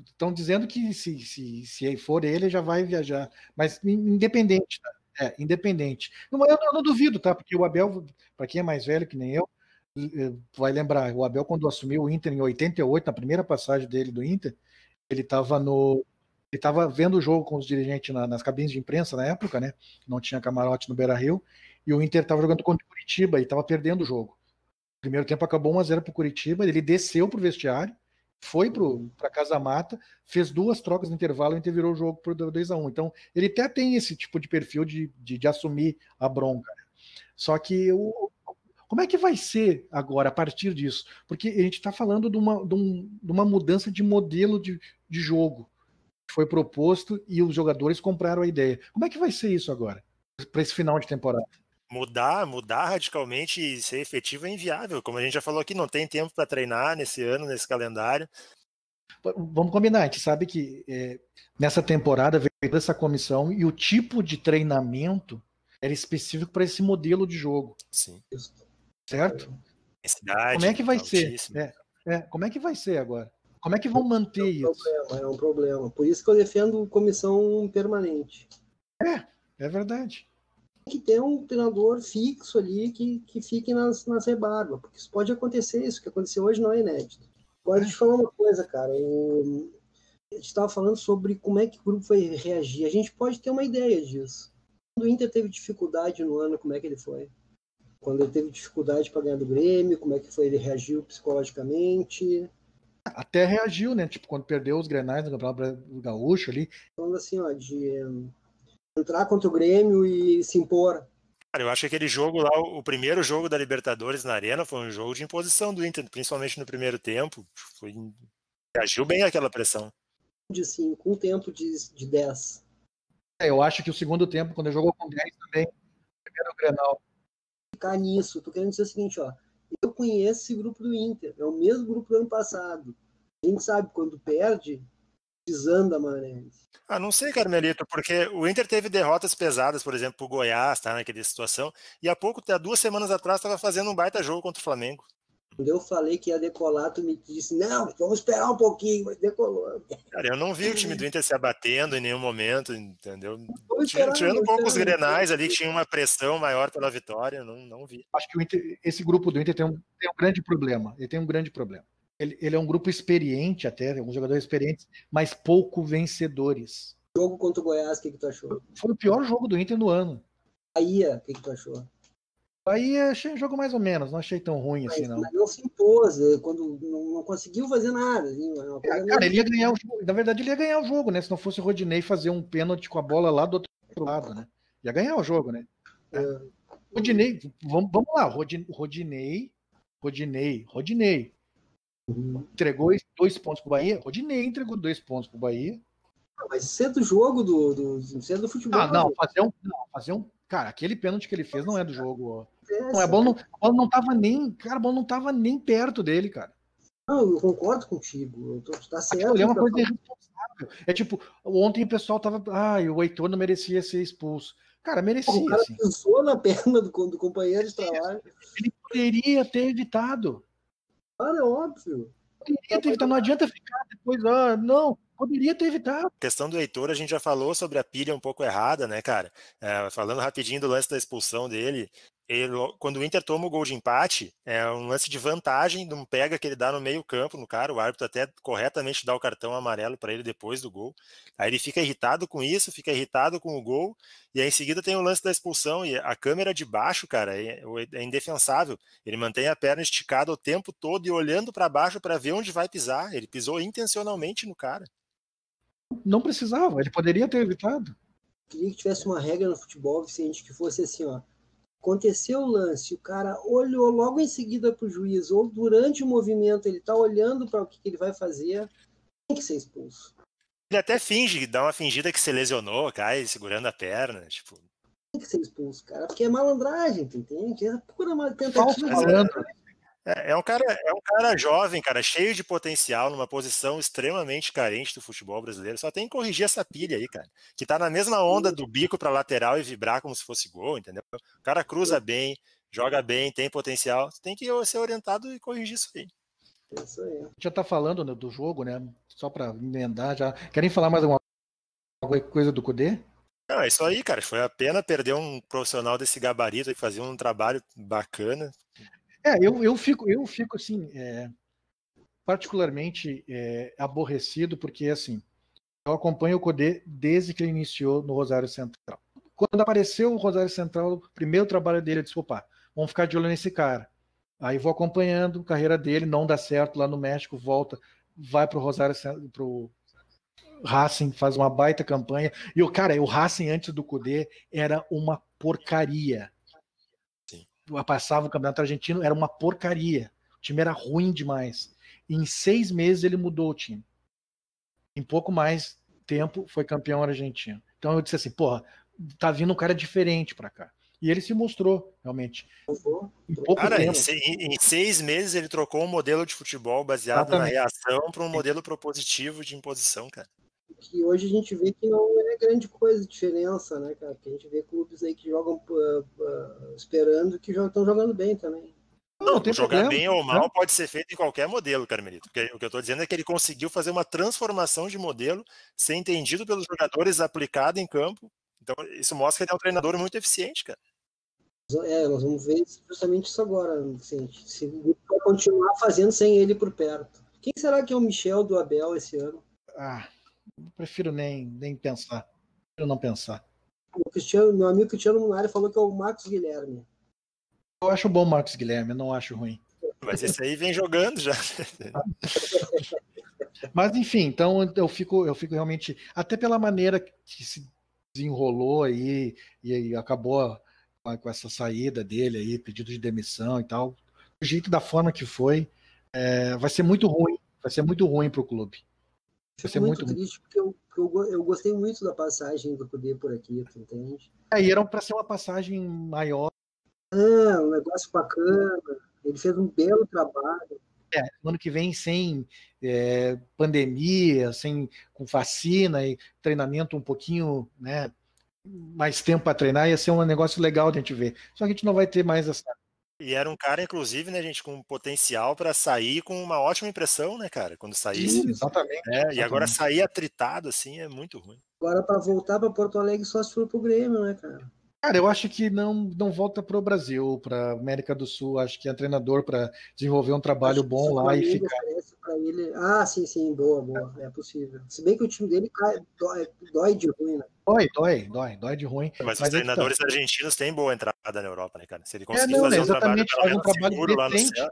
Estão dizendo que se for ele, já vai viajar. Mas independente, tá? Independente. Eu não duvido, tá? Porque o Abel, para quem é mais velho que nem eu, vai lembrar, o Abel, quando assumiu o Inter em 88, na primeira passagem dele do Inter, ele estava vendo o jogo com os dirigentes nas cabines de imprensa na época, né? Não tinha camarote no Beira-Rio, e o Inter estava jogando contra o Curitiba e estava perdendo o jogo. O primeiro tempo acabou 1-0 para o Curitiba, ele desceu para o vestiário, foi para Casa Mata, fez 2 trocas no intervalo e o Inter virou o jogo por 2-1. Então, ele até tem esse tipo de perfil de assumir a bronca. Né? Só que como é que vai ser agora, a partir disso? Porque a gente está falando de uma mudança de modelo de jogo que foi proposto e os jogadores compraram a ideia. Como é que vai ser isso agora, para esse final de temporada? Mudar radicalmente e ser efetivo é inviável. Como a gente já falou aqui, não tem tempo para treinar nesse ano, nesse calendário. Vamos combinar, a gente sabe que nessa temporada veio essa comissão e o tipo de treinamento era específico para esse modelo de jogo. Sim. Certo? Cidade, como é que vai ser? Como é que vai ser agora? Como é que vão manter isso? É um problema. Por isso que eu defendo comissão permanente. É verdade. Tem que ter um treinador fixo ali que fique nas rebarbas, porque isso pode acontecer, isso que aconteceu hoje não é inédito. Agora, deixa eu te falar uma coisa, cara. A gente estava falando sobre como é que o grupo vai reagir. A gente pode ter uma ideia disso. Quando o Inter teve dificuldade no ano, como é que ele foi? Quando ele teve dificuldade para ganhar do Grêmio, como é que foi? Ele reagiu psicologicamente? Até reagiu, né? Tipo, quando perdeu os Grenais no Campeonato Gaúcho ali. Falando assim, ó, de entrar contra o Grêmio e se impor. Cara, eu acho que aquele jogo lá, o primeiro jogo da Libertadores na Arena, foi um jogo de imposição do Inter, principalmente no primeiro tempo. Reagiu bem àquela pressão. De 5, um tempo de 10. Eu acho que o segundo tempo, quando ele jogou com 10 também, primeiro Grenal. Ficar nisso, tô querendo dizer o seguinte, ó. Eu conheço esse grupo do Inter, é o mesmo grupo do ano passado. A gente sabe, quando perde, desanda, Maranhão. Não sei, Carmelito, porque o Inter teve derrotas pesadas, por exemplo, pro Goiás, tá, naquela situação, e há 2 semanas atrás estava fazendo um baita jogo contra o Flamengo. Quando eu falei que ia decolar, tu me disse, não, vamos esperar um pouquinho, mas decolou. Cara, eu não vi o time do Inter se abatendo em nenhum momento, entendeu? Tirando um pouco os Grenais ali, que tinha uma pressão maior pela vitória, não vi. Acho que esse grupo do Inter tem um grande problema. Ele tem um grande problema. Ele é um grupo experiente até, alguns jogadores experientes, mas pouco vencedores. Jogo contra o Goiás, o que tu achou? Foi o pior jogo do Inter no ano. Bahia, o que tu achou? Bahia achei um jogo mais ou menos, não achei tão ruim assim, não. Mas não se impôs, quando não conseguiu fazer nada. Assim, cara, ele ia ganhar o jogo. Na verdade, ele ia ganhar o jogo, né? Se não fosse o Rodinei fazer um pênalti com a bola lá do outro lado, né? Ia ganhar o jogo, né? Rodinei, vamos lá, Rodinei. Entregou 2 pontos pro Bahia? Rodinei entregou 2 pontos pro Bahia. Mas isso é do jogo, isso é do futebol. Fazer um. Cara, aquele pênalti que ele fez não é do jogo. Não, a bola não tava nem. Cara, a bola não tava nem perto dele, cara. Não, eu concordo contigo. Tá certo. Aquilo é uma coisa irresponsável. É tipo, ontem o pessoal tava. O Heitor não merecia ser expulso. Cara, merecia. O cara pisou na perna do companheiro de trabalho. Ele poderia ter evitado. Cara, é óbvio. Poderia ter evitado. Não adianta ficar depois. Não. Poderia ter evitado. A questão do Heitor, a gente já falou sobre a pilha um pouco errada, né, cara? Falando rapidinho do lance da expulsão dele, quando o Inter toma o gol de empate, é um lance de vantagem, de um pega que ele dá no meio campo no cara, o árbitro até corretamente dá o cartão amarelo para ele depois do gol. Aí ele fica irritado com isso, fica irritado com o gol, e aí em seguida tem o lance da expulsão, e a câmera de baixo, cara, é indefensável. Ele mantém a perna esticada o tempo todo e olhando para baixo para ver onde vai pisar. Ele pisou intencionalmente no cara. Não precisava, ele poderia ter evitado. Queria que tivesse uma regra no futebol, Vicente, que fosse assim, ó. Aconteceu o lance, o cara olhou logo em seguida para o juiz, ou durante o movimento ele tá olhando para o que ele vai fazer, tem que ser expulso. Ele até finge, dá uma fingida que se lesionou, cai segurando a perna, tipo... Tem que ser expulso, cara, porque é malandragem, tu entende? É pura tentativa. É um cara jovem, cara, cheio de potencial, numa posição extremamente carente do futebol brasileiro. Só tem que corrigir essa pilha aí, cara. Que tá na mesma onda do bico pra lateral e vibrar como se fosse gol, entendeu? O cara cruza bem, joga bem, tem potencial, você tem que ser orientado e corrigir isso aí. Isso aí. A gente já tá falando, né, do jogo, né? Só para emendar já. Querem falar mais alguma coisa do Kudê? Não, é isso aí, cara. Foi a pena perder um profissional desse gabarito que fazia um trabalho bacana. Eu fico assim, particularmente aborrecido, porque assim, eu acompanho o Kudê desde que ele iniciou no Rosário Central. Quando apareceu o Rosário Central, o primeiro trabalho dele, eu disse, opa, vamos ficar de olho nesse cara. Aí vou acompanhando a carreira dele, não dá certo lá no México, volta, vai pro Rosário, pro Racing, faz uma baita campanha. E o Racing antes do Kudê era uma porcaria. Sim. Passava o Campeonato Argentino, era uma porcaria. O time era ruim demais. E em 6 meses ele mudou o time. Em pouco mais tempo foi campeão argentino. Então eu disse assim, porra, tá vindo um cara diferente para cá. E ele se mostrou, realmente. Em pouco tempo. Em 6 meses ele trocou um modelo de futebol baseado na reação para um modelo propositivo de imposição, cara. Que hoje a gente vê que não é grande coisa de diferença, né, cara? Que a gente vê clubes aí que jogam esperando que estão jogando bem também. Não jogar bem ou mal pode ser feito em qualquer modelo, Carmelito. Porque o que eu estou dizendo é que ele conseguiu fazer uma transformação de modelo, ser entendido pelos jogadores, aplicado em campo. Então, isso mostra que ele é um treinador muito eficiente, cara. Nós vamos ver justamente isso agora, Vicente. Se vai continuar fazendo sem ele por perto. Quem será que é o Michel do Abel esse ano? Prefiro nem pensar. Prefiro não pensar. Meu amigo Cristiano Munari falou que é o Marcos Guilherme. Eu acho bom o Marcos Guilherme, eu não acho ruim. Mas esse aí vem jogando já. Mas enfim, então eu fico realmente, até pela maneira que se desenrolou aí e acabou com essa saída dele aí, pedido de demissão e tal, do jeito da forma que foi, vai ser muito ruim para o clube. Vai ser muito triste, porque eu gostei muito da passagem do Kudê por aqui, tu entende? E era para ser uma passagem maior. Um negócio bacana, ele fez um belo trabalho. Ano que vem sem pandemia, com vacina e treinamento um pouquinho, né, mais tempo para treinar, ia ser um negócio legal de a gente ver. Só que a gente não vai ter mais essa. E era um cara, inclusive, né, gente, com potencial para sair com uma ótima impressão, né, cara? Quando saísse. Sim, exatamente. E agora sair atritado, assim, é muito ruim. Agora, para voltar para Porto Alegre, só se for pro Grêmio, né, cara? Cara, eu acho que não volta para o Brasil, para América do Sul. Acho que é treinador para desenvolver um trabalho bom lá e ficar. Ele... sim, boa. É possível. Se bem que o time dele dói de ruim, né? Dói de ruim. Mas os treinadores argentinos têm boa entrada na Europa, né, cara? Se ele conseguir fazer um trabalho seguro lá no céu,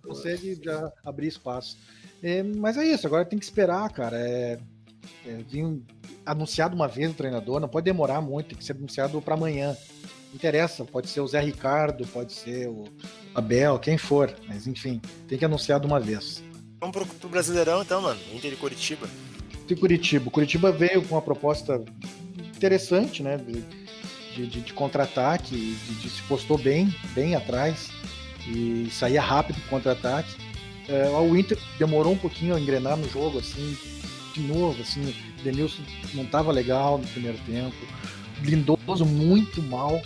consegue já abrir espaço. Mas é isso, agora tem que esperar, cara. Vir anunciado uma vez o treinador, não pode demorar muito, tem que ser anunciado para amanhã. Não interessa, pode ser o Zé Ricardo, pode ser o Abel, quem for, mas enfim, tem que anunciar de uma vez. Vamos pro Brasileirão então, mano, Inter e Curitiba. Curitiba veio com uma proposta interessante, né, de contra-ataque, se postou bem atrás e saía rápido do contra-ataque. O Inter demorou um pouquinho a engrenar no jogo, assim, de novo, assim, o Denilson não estava legal no primeiro tempo, Lindoso muito mal,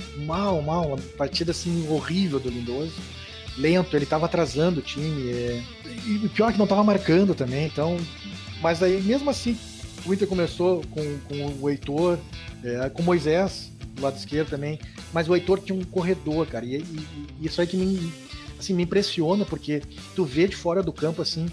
uma partida assim horrível do Lindoso, lento, ele estava atrasando o time, e o pior é que não estava marcando também, então, mas aí mesmo assim o Inter começou com o Heitor, com o Moisés do lado esquerdo também, mas o Heitor tinha um corredor, cara, e isso aí que me impressiona, porque tu vê de fora do campo assim,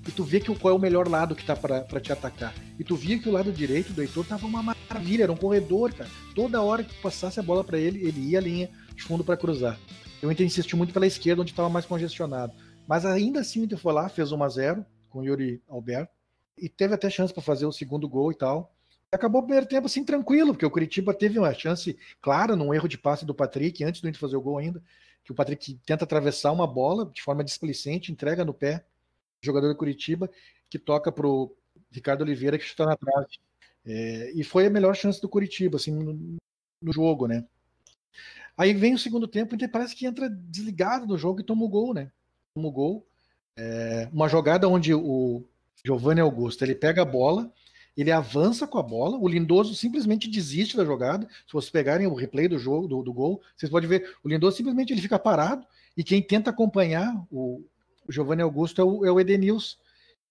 e tu vê qual é o melhor lado que tá pra te atacar. E tu via que o lado direito do Heitor tava uma maravilha, era um corredor, cara. Toda hora que passasse a bola para ele ia à linha de fundo para cruzar. O Inter insistiu muito pela esquerda, onde estava mais congestionado. Mas ainda assim o Inter foi lá, fez 1-0 com o Yuri Alberto, e teve até chance para fazer o segundo gol e tal. E acabou o primeiro tempo assim, tranquilo, porque o Curitiba teve uma chance clara num erro de passe do Patrick, antes do Inter fazer o gol ainda, que o Patrick tenta atravessar uma bola de forma displicente, entrega no pé, jogador do Curitiba, que toca pro Ricardo Oliveira, que chuta na trave. E foi a melhor chance do Curitiba, assim, no jogo, né? Aí vem o segundo tempo, e parece que entra desligado no jogo e toma o gol, né? Toma o gol. Uma jogada onde o Giovanni Augusto, ele pega a bola, ele avança com a bola, o Lindoso simplesmente desiste da jogada. Se vocês pegarem o replay do jogo, do gol, vocês podem ver, o Lindoso simplesmente ele fica parado, e quem tenta acompanhar o Giovanni Augusto é o Edenilson,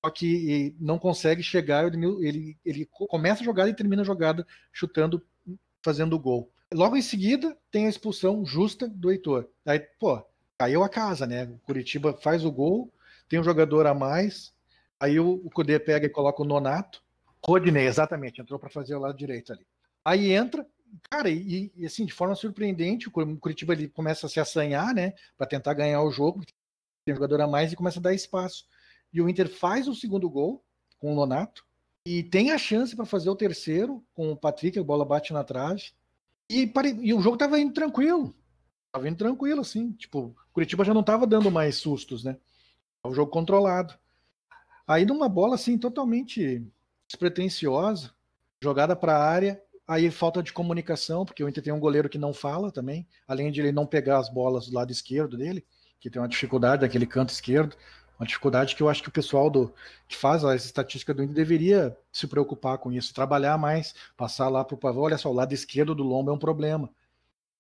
só que não consegue chegar, ele começa a jogada e termina a jogada chutando, fazendo o gol. Logo em seguida, tem a expulsão justa do Heitor. Aí, caiu a casa, né? O Curitiba faz o gol, tem um jogador a mais, aí o Cudê pega e coloca o Nonato. Rodinei, exatamente, entrou para fazer o lado direito ali. Aí entra, cara, e assim, de forma surpreendente, o Curitiba ele começa a se assanhar, né? Para tentar ganhar o jogo, tem um jogador a mais e começa a dar espaço. E o Inter faz o segundo gol com o Nonato, e tem a chance para fazer o terceiro com o Patrick, a bola bate na trave. E o jogo tava indo tranquilo. Tava indo tranquilo, assim. Tipo, o Curitiba já não tava dando mais sustos, né? É um jogo controlado. Aí numa bola, assim, totalmente despretensiosa, jogada para a área, aí falta de comunicação, porque o Inter tem um goleiro que não fala também, além de ele não pegar as bolas do lado esquerdo dele, que tem uma dificuldade daquele canto esquerdo, uma dificuldade que eu acho que o pessoal que faz essa estatística do Inter deveria se preocupar com isso, trabalhar mais, passar lá para o Pavão. Olha só, o lado esquerdo do lombo é um problema,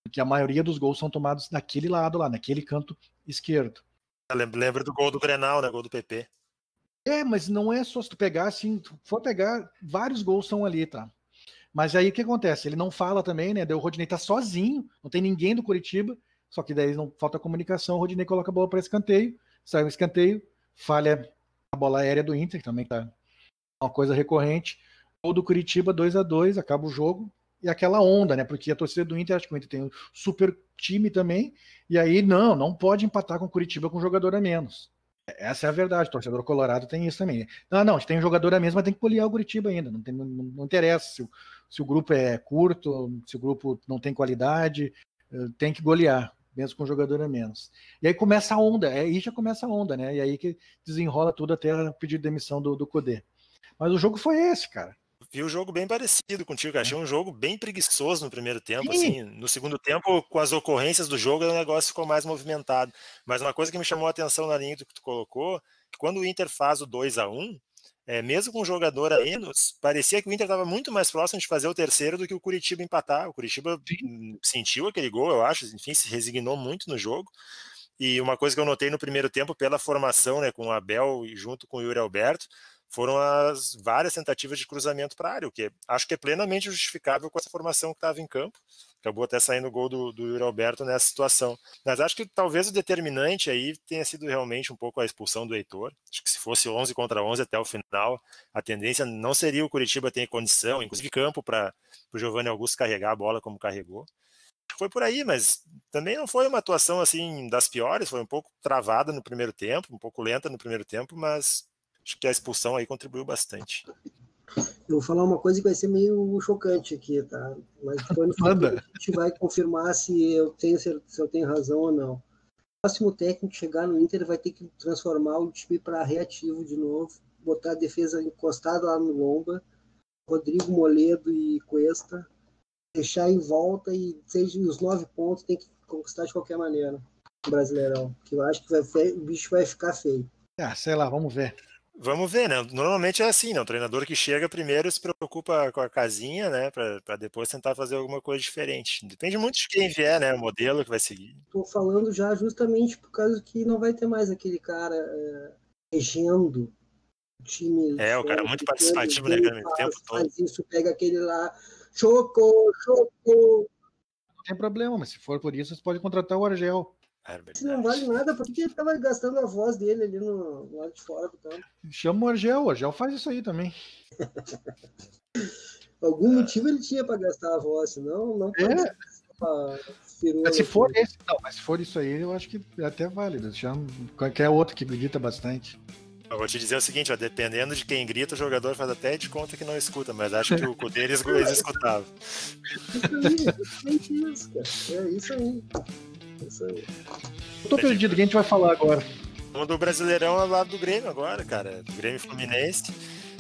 porque a maioria dos gols são tomados naquele lado lá, naquele canto esquerdo. Lembra do gol do Grenal, né? Gol do PP. Mas não é só se tu pegar assim, tu for pegar, vários gols são ali, tá? Mas aí o que acontece? Ele não fala também, né? Daí o Rodinei tá sozinho, não tem ninguém do Curitiba, só que daí não falta comunicação, o Rodinei coloca a bola para escanteio, sai um escanteio, falha a bola aérea do Inter, que também tá uma coisa recorrente. Gol do Curitiba 2-2, acaba o jogo, e aquela onda, né? Porque a torcida do Inter, acho que o Inter tem um super time também, e aí não pode empatar com o Curitiba com um jogador a menos. Essa é a verdade, o torcedor colorado tem isso também. Não, a gente tem um jogador a menos, mas tem que poliar o Curitiba ainda, não interessa se o grupo é curto, se o grupo não tem qualidade, tem que golear, mesmo com um jogador a menos. E aí começa a onda, aí já começa a onda, né? E aí que desenrola tudo até a pedir demissão do Cudê. Mas o jogo foi esse, cara. Vi o jogo bem parecido contigo, achei um jogo bem preguiçoso no primeiro tempo, Sim. assim, no segundo tempo, com as ocorrências do jogo, o negócio ficou mais movimentado, mas uma coisa que me chamou a atenção na linha que tu colocou, que quando o Inter faz o 2-1, mesmo com um jogador a menos, parecia que o Inter estava muito mais próximo de fazer o terceiro do que o Curitiba empatar. O Curitiba sentiu aquele gol, eu acho, enfim, se resignou muito no jogo. E uma coisa que eu notei no primeiro tempo, pela formação, né, com o Abel e junto com o Yuri Alberto, foram as várias tentativas de cruzamento para a área, o que acho que é plenamente justificável com essa formação que estava em campo. Acabou até saindo o gol do Yuri Alberto nessa situação. Mas acho que talvez o determinante aí tenha sido realmente um pouco a expulsão do Heitor. Acho que se fosse 11 contra 11 até o final, a tendência não seria o Curitiba ter condição, inclusive campo, para o Giovanni Augusto carregar a bola como carregou. Foi por aí, mas também não foi uma atuação assim das piores, foi um pouco travada no primeiro tempo, um pouco lenta no primeiro tempo, mas acho que a expulsão aí contribuiu bastante. Eu vou falar uma coisa que vai ser meio chocante aqui, tá? Mas depois a gente vai confirmar se eu tenho razão ou não. O próximo técnico chegar no Inter vai ter que transformar o time para reativo de novo, botar a defesa encostada lá no Lomba, Rodrigo Moledo e Cuesta, deixar em volta e seja os 9 pontos tem que conquistar de qualquer maneira o Brasileirão, que eu acho que o bicho vai ficar feio. Sei lá, vamos ver. Vamos ver, né? Normalmente é assim, né? O treinador que chega primeiro se preocupa com a casinha, né? Para depois tentar fazer alguma coisa diferente. Depende muito de quem vier, né? O modelo que vai seguir. Estou falando já justamente por causa que não vai ter mais aquele cara regendo o time. O cara muito participativo, né? O tempo todo. Faz isso, pega aquele lá, chocou. Não tem problema, mas se for por isso, você pode contratar o Argel. Isso não vale nada, porque ele estava gastando a voz dele ali no lado de fora do campo. Chama o Argel faz isso aí também. Algum motivo ele tinha para gastar a voz, senão não mas se for esse, não, mas se for isso aí, eu acho que é até válido. Chama qualquer outro que grita bastante. Eu vou te dizer o seguinte, dependendo de quem grita, o jogador faz até de conta que não escuta, mas acho que o Cudê eles escutavam. Isso, cara. É isso aí. Eu tô perdido, o que a gente vai falar agora? O do Brasileirão é lá do Grêmio agora, cara. Do Grêmio Fluminense.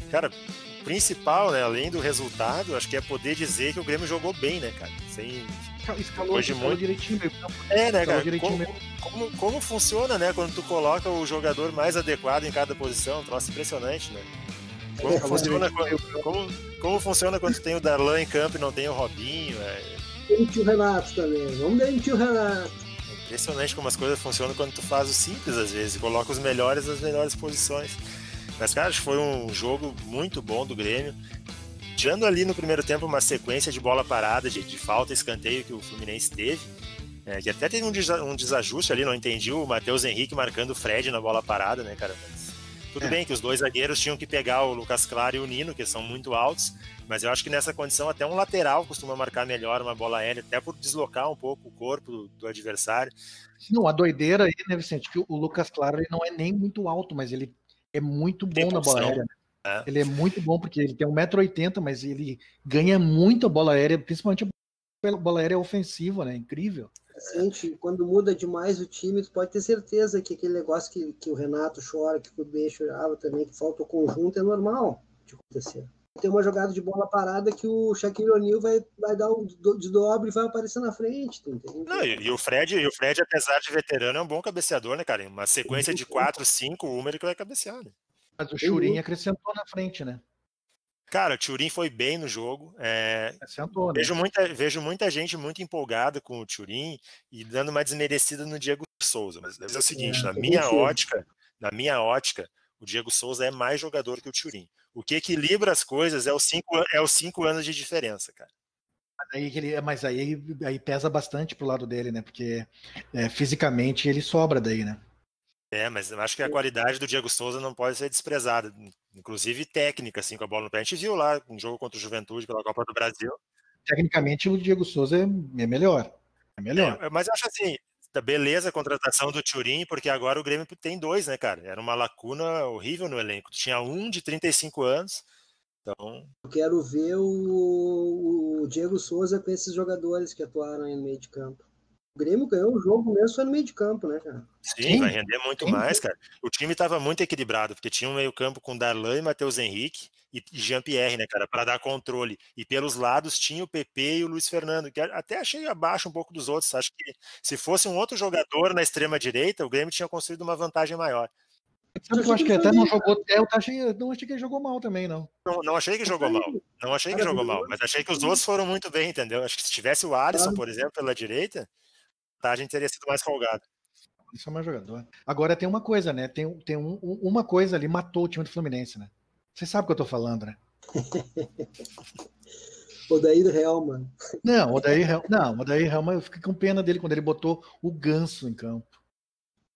Cara, o principal, né, além do resultado, acho que é poder dizer que o Grêmio jogou bem, né, cara? Escalou direitinho. Né, cara? Como funciona, né, quando tu coloca o jogador mais adequado em cada posição? Um troço impressionante, né? Como funciona quando tem o Darlan em campo e não tem o Robinho? Tem o Renato também. Vamos demitir o Renato. É impressionante como as coisas funcionam quando tu faz o simples às vezes, coloca os melhores nas melhores posições. Mas, cara, acho que foi um jogo muito bom do Grêmio. Tirando ali no primeiro tempo uma sequência de bola parada, de falta e escanteio que o Fluminense teve, que até teve um desajuste ali, não entendi o Matheus Henrique marcando o Fred na bola parada, né, cara? Mas tudo bem que os dois zagueiros tinham que pegar o Lucas Claro e o Nino, que são muito altos, mas eu acho que nessa condição até um lateral costuma marcar melhor uma bola aérea, até por deslocar um pouco o corpo do adversário. Não, a doideira aí, né, Vicente, que o Lucas Claro ele não é nem muito alto, mas ele é muito bom na bola aérea. Ele é muito bom porque ele tem 1,80 m, mas ele ganha muito a bola aérea, principalmente a bola aérea ofensiva, né? Incrível. Gente, quando muda demais o time, tu pode ter certeza que aquele negócio que o Renato chora, que o Kudê chorava também, que falta o conjunto, é normal de acontecer. Tem uma jogada de bola parada que o Shaquille O'Neal vai dar um desdobre e vai aparecer na frente, tu entende? Não, e o Fred, apesar de veterano, é um bom cabeceador, né, cara? Uma sequência de 4, 5, uma ele que vai cabecear, né? Mas o Churin acrescentou na frente, né? Cara, o Thurin foi bem no jogo. Acrescentou, né? Vejo muita gente muito empolgada com o Thurin e dando uma desmerecida no Diego Souza. Mas é o seguinte, na minha ótica, o Diego Souza é mais jogador que o Thurin. O que equilibra as coisas é os 5 anos de diferença, cara. Mas aí pesa bastante pro lado dele, né? Porque fisicamente ele sobra daí, né? Mas eu acho que a qualidade do Diego Souza não pode ser desprezada, inclusive técnica, assim, com a bola no pé. A gente viu lá um jogo contra o Juventude pela Copa do Brasil. Tecnicamente o Diego Souza é melhor. É melhor. Mas eu acho assim, beleza a contratação do Thurin, porque agora o Grêmio tem 2, né, cara? Era uma lacuna horrível no elenco. Tinha um de 35 anos. Então... Eu quero ver o Diego Souza com esses jogadores que atuaram aí no meio de campo. O Grêmio ganhou o jogo mesmo só no meio de campo, né, cara? Sim, vai render muito mais, cara. O time estava muito equilibrado, porque tinha um meio-campo com Darlan e Matheus Henrique e Jean-Pierre, né, cara, para dar controle. E pelos lados tinha o PP e o Luiz Fernando, que até achei abaixo um pouco dos outros. Acho que se fosse um outro jogador na extrema-direita, o Grêmio tinha construído uma vantagem maior. Sabe que eu acho que até não jogou. Eu não achei que ele jogou mal também, não. Não achei que jogou mal. Não achei que jogou mal, mas achei que os outros foram muito bem, entendeu? Acho que se tivesse o Alisson, por exemplo, pela direita, a gente teria sido mais folgado. Isso é mais jogador. Agora tem uma coisa, né? Tem uma coisa ali, matou o time do Fluminense, né? Você sabe o que eu tô falando, né? Odair Helman. Não, Odair Helman, eu fiquei com pena dele quando ele botou o Ganso em campo.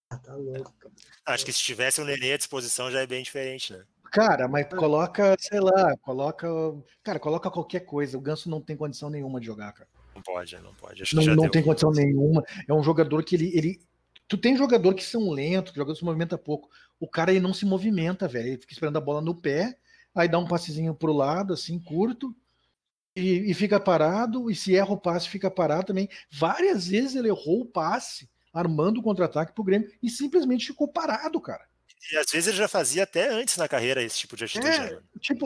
Tá louco, cara. Acho que se tivesse o Nenê à disposição já é bem diferente, né? Cara, mas coloca, sei lá, coloca qualquer coisa. O Ganso não tem condição nenhuma de jogar, cara. Não pode. Acho que não deu. Tem condição nenhuma. É um jogador que ele... Tu tem jogador que são lentos, jogador que se movimenta pouco. O cara ele não se movimenta, velho. Ele fica esperando a bola no pé, aí dá um passezinho pro lado, assim, curto, e fica parado. E se erra o passe, fica parado também. Várias vezes ele errou o passe, armando o contra-ataque pro Grêmio, e simplesmente ficou parado, cara. E às vezes ele já fazia até antes na carreira esse tipo de atitude.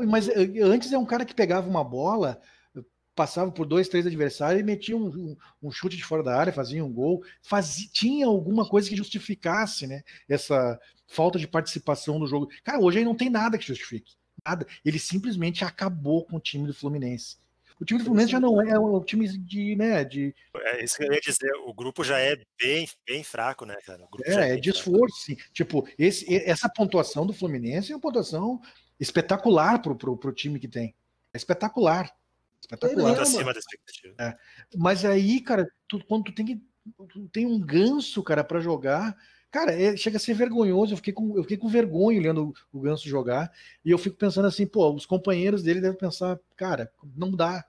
Mas antes é um cara que pegava uma bola, passava por 2, 3 adversários e metia um chute de fora da área, fazia um gol, tinha alguma coisa que justificasse, né, essa falta de participação no jogo. Cara, hoje aí não tem nada que justifique. Nada. Ele simplesmente acabou com o time do Fluminense. O time do Fluminense já não é um time de, né, de... É isso que eu ia dizer, o grupo já é bem fraco, né, cara? O grupo é de esforço, sim. Tipo, essa pontuação do Fluminense é uma pontuação espetacular pro time que tem. É espetacular. Espetacular. Acima da expectativa. Mas aí, cara, quando tu tem um Ganso, cara, pra jogar, cara, chega a ser vergonhoso. Eu fiquei com vergonha olhando o Ganso jogar, e eu fico pensando assim, pô, os companheiros dele devem pensar, cara, não dá.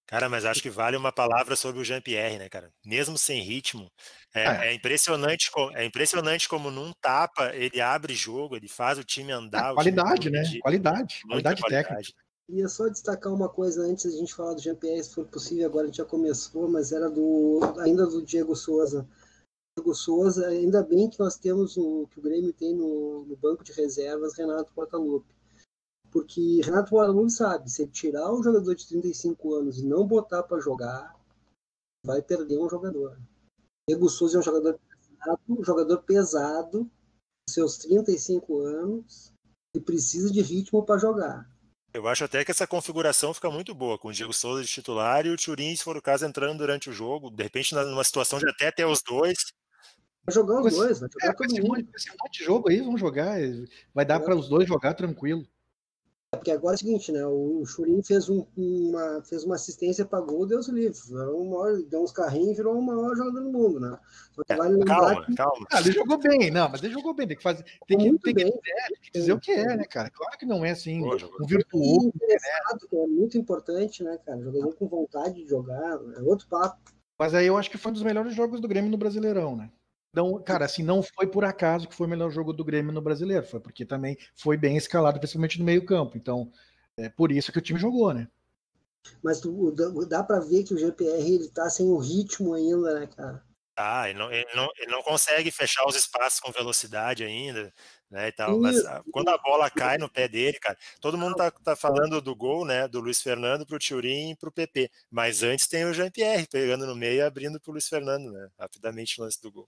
Cara, mas acho que vale uma palavra sobre o Jean-Pierre, né, cara? Mesmo sem ritmo, é impressionante como num tapa ele abre jogo, ele faz o time andar. Qualidade, né? Qualidade técnica. Queria só destacar uma coisa antes de a gente falar do Jean-Pierre, se for possível, agora a gente já começou, mas era ainda do Diego Souza. Diego Souza, ainda bem que nós temos que o Grêmio tem no banco de reservas Renato Portaluppi. Porque Renato Portaluppi sabe, se ele tirar um jogador de 35 anos e não botar para jogar, vai perder um jogador. Diego Souza é um jogador pesado, seus 35 anos, e precisa de ritmo para jogar. Eu acho até que essa configuração fica muito boa, com o Diego Souza de titular e o Thuram, se for o caso, entrando durante o jogo, de repente numa situação de até ter os dois. Vai jogar os dois, vai jogar todo mundo. Esse monte de jogo aí, vamos jogar, vai dar para os dois jogar tranquilo. Porque agora é o seguinte, né? O Thuram fez uma assistência para gol, Deus o livre. Deu uns carrinhos, virou o maior jogador do mundo, né? Só que vale lembrar calma. Ele jogou bem, não, mas ele jogou bem. Tem que dizer o que é, né, cara? Claro que não é assim, um virtuoso. Interessado, que é muito importante, né, cara? Jogador com vontade de jogar, é outro papo. Mas aí eu acho que foi um dos melhores jogos do Grêmio no Brasileirão, né? Então, cara, assim, não foi por acaso que foi o melhor jogo do Grêmio no Brasileiro, foi porque também foi bem escalado, principalmente no meio-campo. Então, é por isso que o time jogou, né? Mas dá pra ver que o GPR ele tá sem o ritmo ainda, né, cara? Ele não consegue fechar os espaços com velocidade ainda, né, e tal. Mas quando a bola cai no pé dele, cara, todo mundo tá falando do gol, né, do Luiz Fernando pro Thuram e pro PP, mas antes tem o Jean-Pierre pegando no meio e abrindo pro Luiz Fernando, né, rapidamente o lance do gol.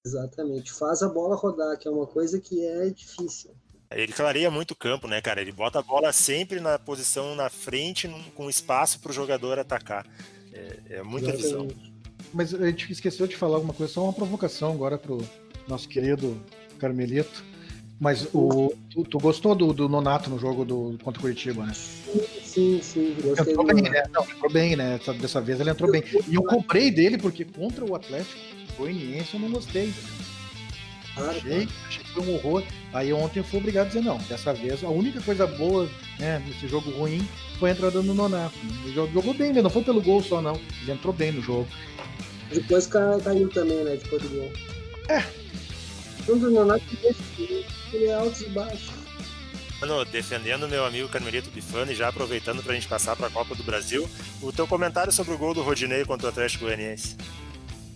Exatamente, faz a bola rodar, que é uma coisa que é difícil. Ele clareia muito o campo, né, cara? Ele bota a bola sempre na posição na frente, com espaço para o jogador atacar. É muita visão. Mas a gente esqueceu de falar alguma coisa, só uma provocação agora pro nosso querido Carmelito. Mas tu gostou do Nonato no jogo contra o Curitiba, né? Sim, gostei. Entrou bem, né? Não, entrou bem, né? Dessa vez ele entrou bem. E eu comprei dele porque contra o Atlético Goianiense eu não gostei. Achei que foi um horror. Aí ontem eu fui obrigado a dizer não. Dessa vez a única coisa boa, né, nesse jogo ruim foi a entrada no Nonato. Ele jogou bem, né? Não foi pelo gol só, não. Ele entrou bem no jogo. Depois caiu também, né? Depois do gol. Quando o Nonato ele é altos e baixos. Mano, defendendo meu amigo Carmelito Bifani, já aproveitando pra gente passar pra Copa do Brasil, o teu comentário sobre o gol do Rodinei contra o Atlético Goianiense.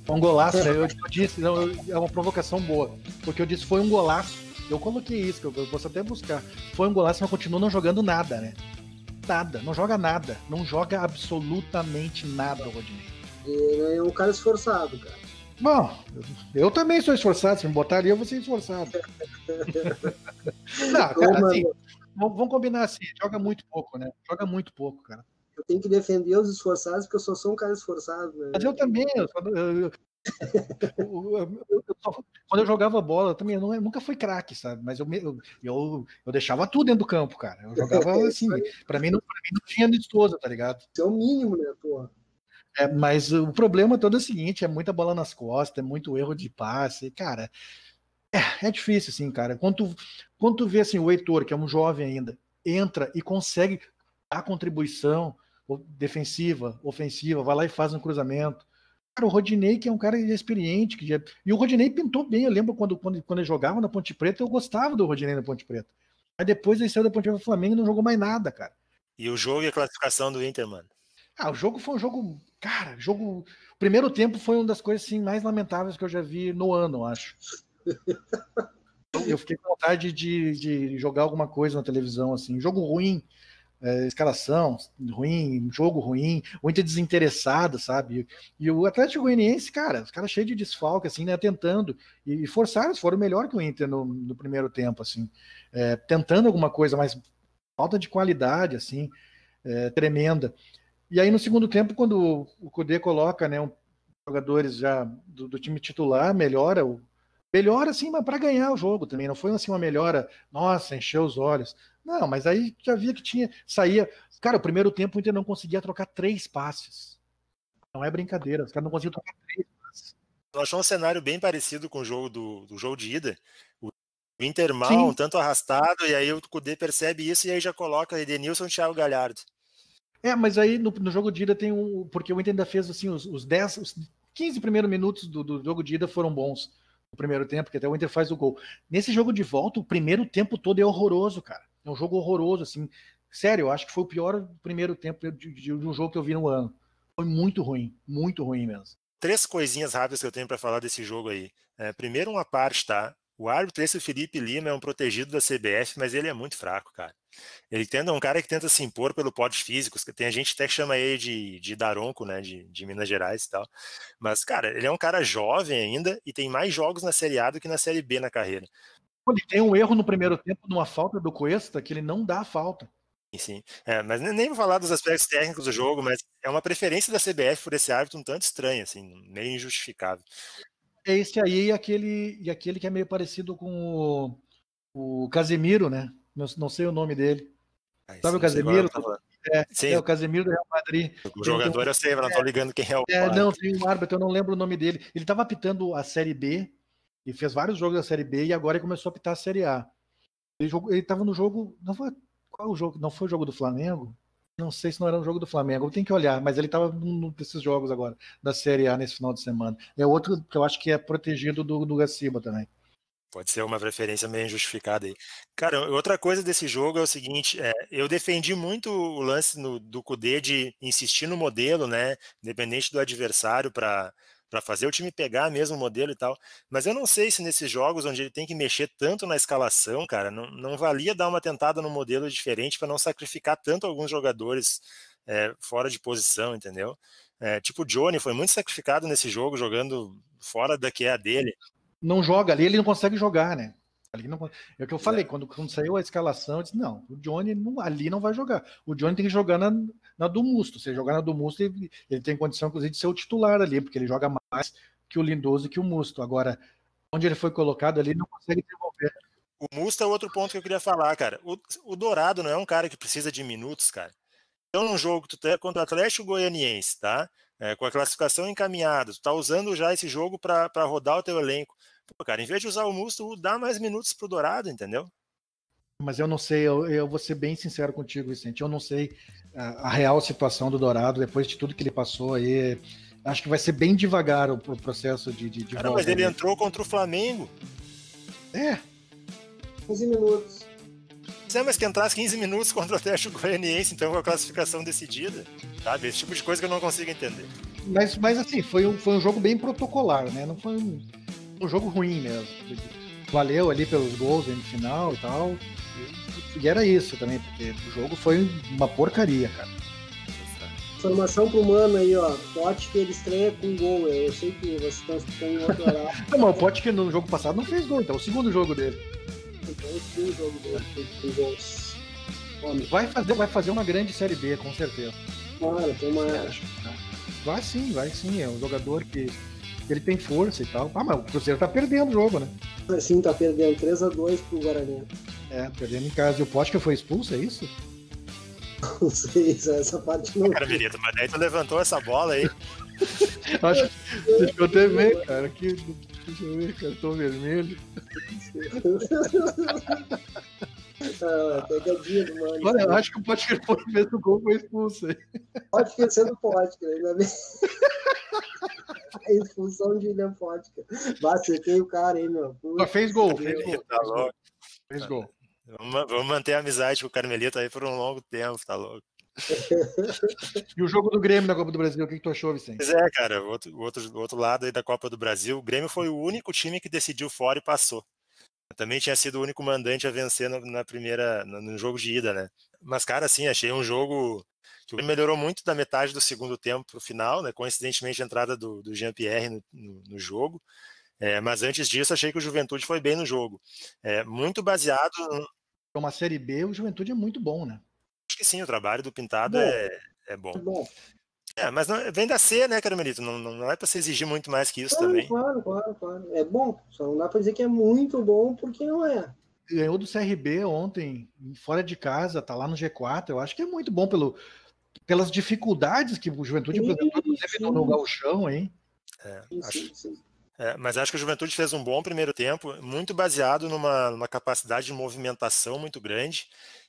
Um golaço, né? Eu disse, não, é uma provocação boa, porque eu disse foi um golaço. Eu coloquei isso, que eu posso até buscar. Foi um golaço, mas continua não jogando nada, né? Nada, não joga nada. Não joga absolutamente nada o Rodinei. Ele é um cara esforçado, cara. Bom, eu também sou esforçado. Se me botar ali, eu vou ser esforçado. Não, cara, assim, vamos combinar assim, joga muito pouco, né? Joga muito pouco, cara. Eu tenho que defender os esforçados, porque eu só sou um cara esforçado, né? Mas eu também, quando eu jogava bola, eu também nunca fui craque, sabe? Mas eu deixava tudo dentro do campo, cara. Eu jogava assim, pra mim não tinha amistoso, tá ligado? Isso é o mínimo, né, porra? Mas o problema todo é o seguinte, é muita bola nas costas, é muito erro de passe, cara. É difícil, assim, cara. Quando tu vê assim, o Heitor, que é um jovem ainda, entra e consegue dar contribuição defensiva, ofensiva, vai lá e faz um cruzamento. Cara, o Rodinei, que é um cara experiente, e o Rodinei pintou bem. Eu lembro quando ele jogava na Ponte Preta, eu gostava do Rodinei na Ponte Preta. Aí depois ele saiu da Ponte Preta do Flamengo e não jogou mais nada, cara. E o jogo e a classificação do Inter, mano? O jogo foi um jogo. Cara, o primeiro tempo foi uma das coisas assim, mais lamentáveis que eu já vi no ano, eu acho. Eu fiquei com vontade de jogar alguma coisa na televisão, assim. Jogo ruim, escalação ruim, jogo ruim, o Inter desinteressado, sabe? E o Atlético Goianiense, cara, os caras cheios de desfalque, assim, né? Tentando. E forçaram, foram melhor que o Inter no primeiro tempo, assim. Tentando alguma coisa, mas falta de qualidade, assim, tremenda. E aí no segundo tempo, quando o Kudê coloca, né, jogadores já do time titular, melhora assim, mas para ganhar o jogo também, não foi assim uma melhora, nossa, encheu os olhos. Não, mas aí já via que saía. Cara, o primeiro tempo o Inter não conseguia trocar 3 passes. Não é brincadeira, os caras não conseguiam trocar 3 passes. Eu achei um cenário bem parecido com o jogo do jogo de ida. O Inter mal, um tanto arrastado, e aí o Kudê percebe isso e aí já coloca Edenilson e Thiago Galhardo. Mas aí no jogo de ida tem porque o Inter ainda fez assim, os 15 primeiros minutos do jogo de ida foram bons no primeiro tempo, porque até o Inter faz o gol. Nesse jogo de volta, o primeiro tempo todo é horroroso, cara. É um jogo horroroso, assim. Sério, eu acho que foi o pior primeiro tempo de um jogo que eu vi no ano. Foi muito ruim mesmo. 3 coisinhas rápidas que eu tenho para falar desse jogo aí. Primeiro, uma parte, tá? O árbitro, esse Felipe Lima, é um protegido da CBF, mas ele é muito fraco, cara. Ele é um cara que tenta se impor pelo pódio físico. Tem a gente até que chama ele de Daronco, né, de Minas Gerais e tal. Mas, cara, ele é um cara jovem ainda e tem mais jogos na Série A do que na Série B na carreira. Ele tem um erro no primeiro tempo, numa falta do Cuesta, que ele não dá a falta. Sim. Mas nem vou falar dos aspectos técnicos do jogo, mas é uma preferência da CBF por esse árbitro um tanto estranho, assim, meio injustificável. É esse aí e aquele que é meio parecido com o Casemiro, né? Não sei o nome dele. Sabe o Casemiro? Sim. O Casemiro do Real Madrid. O jogador eu sei, mas não tô ligando quem é o árbitro. Não, tem um árbitro, eu não lembro o nome dele. Ele estava apitando a Série B e fez vários jogos da Série B e agora ele começou a apitar a Série A. Ele estava no jogo. Qual o jogo? Não foi o jogo do Flamengo? Não sei se não era um jogo do Flamengo. Tem que olhar, mas ele estava num desses jogos agora, da Série A nesse final de semana. É outro que eu acho que é protegido do Gaciba também. Pode ser uma preferência meio injustificada aí. Cara, outra coisa desse jogo é o seguinte, eu defendi muito o lance do Kudê de insistir no modelo, né, independente do adversário, para fazer o time pegar mesmo o modelo e tal, mas eu não sei se nesses jogos onde ele tem que mexer tanto na escalação, cara, não valia dar uma tentada no modelo diferente para não sacrificar tanto alguns jogadores fora de posição, entendeu? Tipo o Johnny foi muito sacrificado nesse jogo, jogando fora da que é a dele. Não joga ali, ele não consegue jogar, né? Ali não, é o que eu falei, quando saiu a escalação, eu disse, não, o Johnny ali não vai jogar. O Johnny tem que jogar na do Musto. Se ele jogar na do Musto, ele tem condição, inclusive, de ser o titular ali, porque ele joga mais que o Lindoso e que o Musto. Agora, onde ele foi colocado ali, não consegue desenvolver. O Musto é outro ponto que eu queria falar, cara. O Dourado não é um cara que precisa de minutos, cara. Então, num jogo tu tá contra o Atlético Goianiense, tá? Com a classificação encaminhada, tu tá usando já esse jogo para rodar o teu elenco. Pô, cara, em vez de usar o Musto, dá mais minutos pro Dourado, entendeu? Mas eu não sei, eu vou ser bem sincero contigo, Vicente. Eu não sei a real situação do Dourado, depois de tudo que ele passou aí. Acho que vai ser bem devagar o processo de cara, volta. Mas ele entrou contra o Flamengo. 15 minutos. Mas que entrasse 15 minutos contra o Atlético Goianiense, então com a classificação decidida, sabe? Esse tipo de coisa que eu não consigo entender. Mas assim, foi um jogo bem protocolar, né? Não foi um jogo ruim mesmo. Valeu ali pelos gols no final e tal. E era isso também, porque o jogo foi uma porcaria, cara. Informação pro Mano aí, ó. Potker ele estreia com gol. Eu sei que vocês estão escutando em outro horário. Não, mas o Potker no jogo passado não fez gol, então é o segundo jogo dele. Então o segundo jogo dele com gols. Vai fazer uma grande Série B, com certeza. Claro, tem uma... Vai sim. É um jogador que ele tem força e tal. Mas o Cruzeiro tá perdendo o jogo, né? Sim, tá perdendo 3-2 pro Guarani. Perdendo em casa. E o Potker foi expulso, é isso? Não sei, essa parte não. Cara, Benito, mas daí tu levantou essa bola aí. Acho que eu também, cara. Aqui, deixa eu ver, cartão vermelho. Pegadinha, mano. Olha, eu acho que o Potker fez o gol, foi expulso aí. Potker sendo Potker, ainda bem. A expulsão de William Potker. Acertei o cara aí, meu. Mas fez gol. Tá louco. Fez gol. Vamos manter a amizade com o Carmelito aí por um longo tempo, tá louco. E o jogo do Grêmio na Copa do Brasil, o que tu achou, Vicente? Pois cara, o outro lado aí da Copa do Brasil, o Grêmio foi o único time que decidiu fora e passou. Também tinha sido o único mandante a vencer no jogo de ida, né? Mas, cara, assim, achei um jogo que o Grêmio melhorou muito da metade do segundo tempo pro final, né? Coincidentemente a entrada do Jean-Pierre no jogo. Mas antes disso, achei que o Juventude foi bem no jogo. Muito baseado... Para uma Série B, o Juventude é muito bom, né? Acho que sim, o trabalho do Pintado é bom. Mas vem da C, né, Carmelito? Não é para se exigir muito mais que isso também. Claro. É bom, só não dá para dizer que é muito bom, porque não é. Ganhou do CRB ontem, fora de casa, tá lá no G4. Eu acho que é muito bom pelas dificuldades que o Juventude apresentou no Gauchão, hein? Sim. Mas acho que o Juventude fez um bom primeiro tempo, muito baseado numa capacidade de movimentação muito grande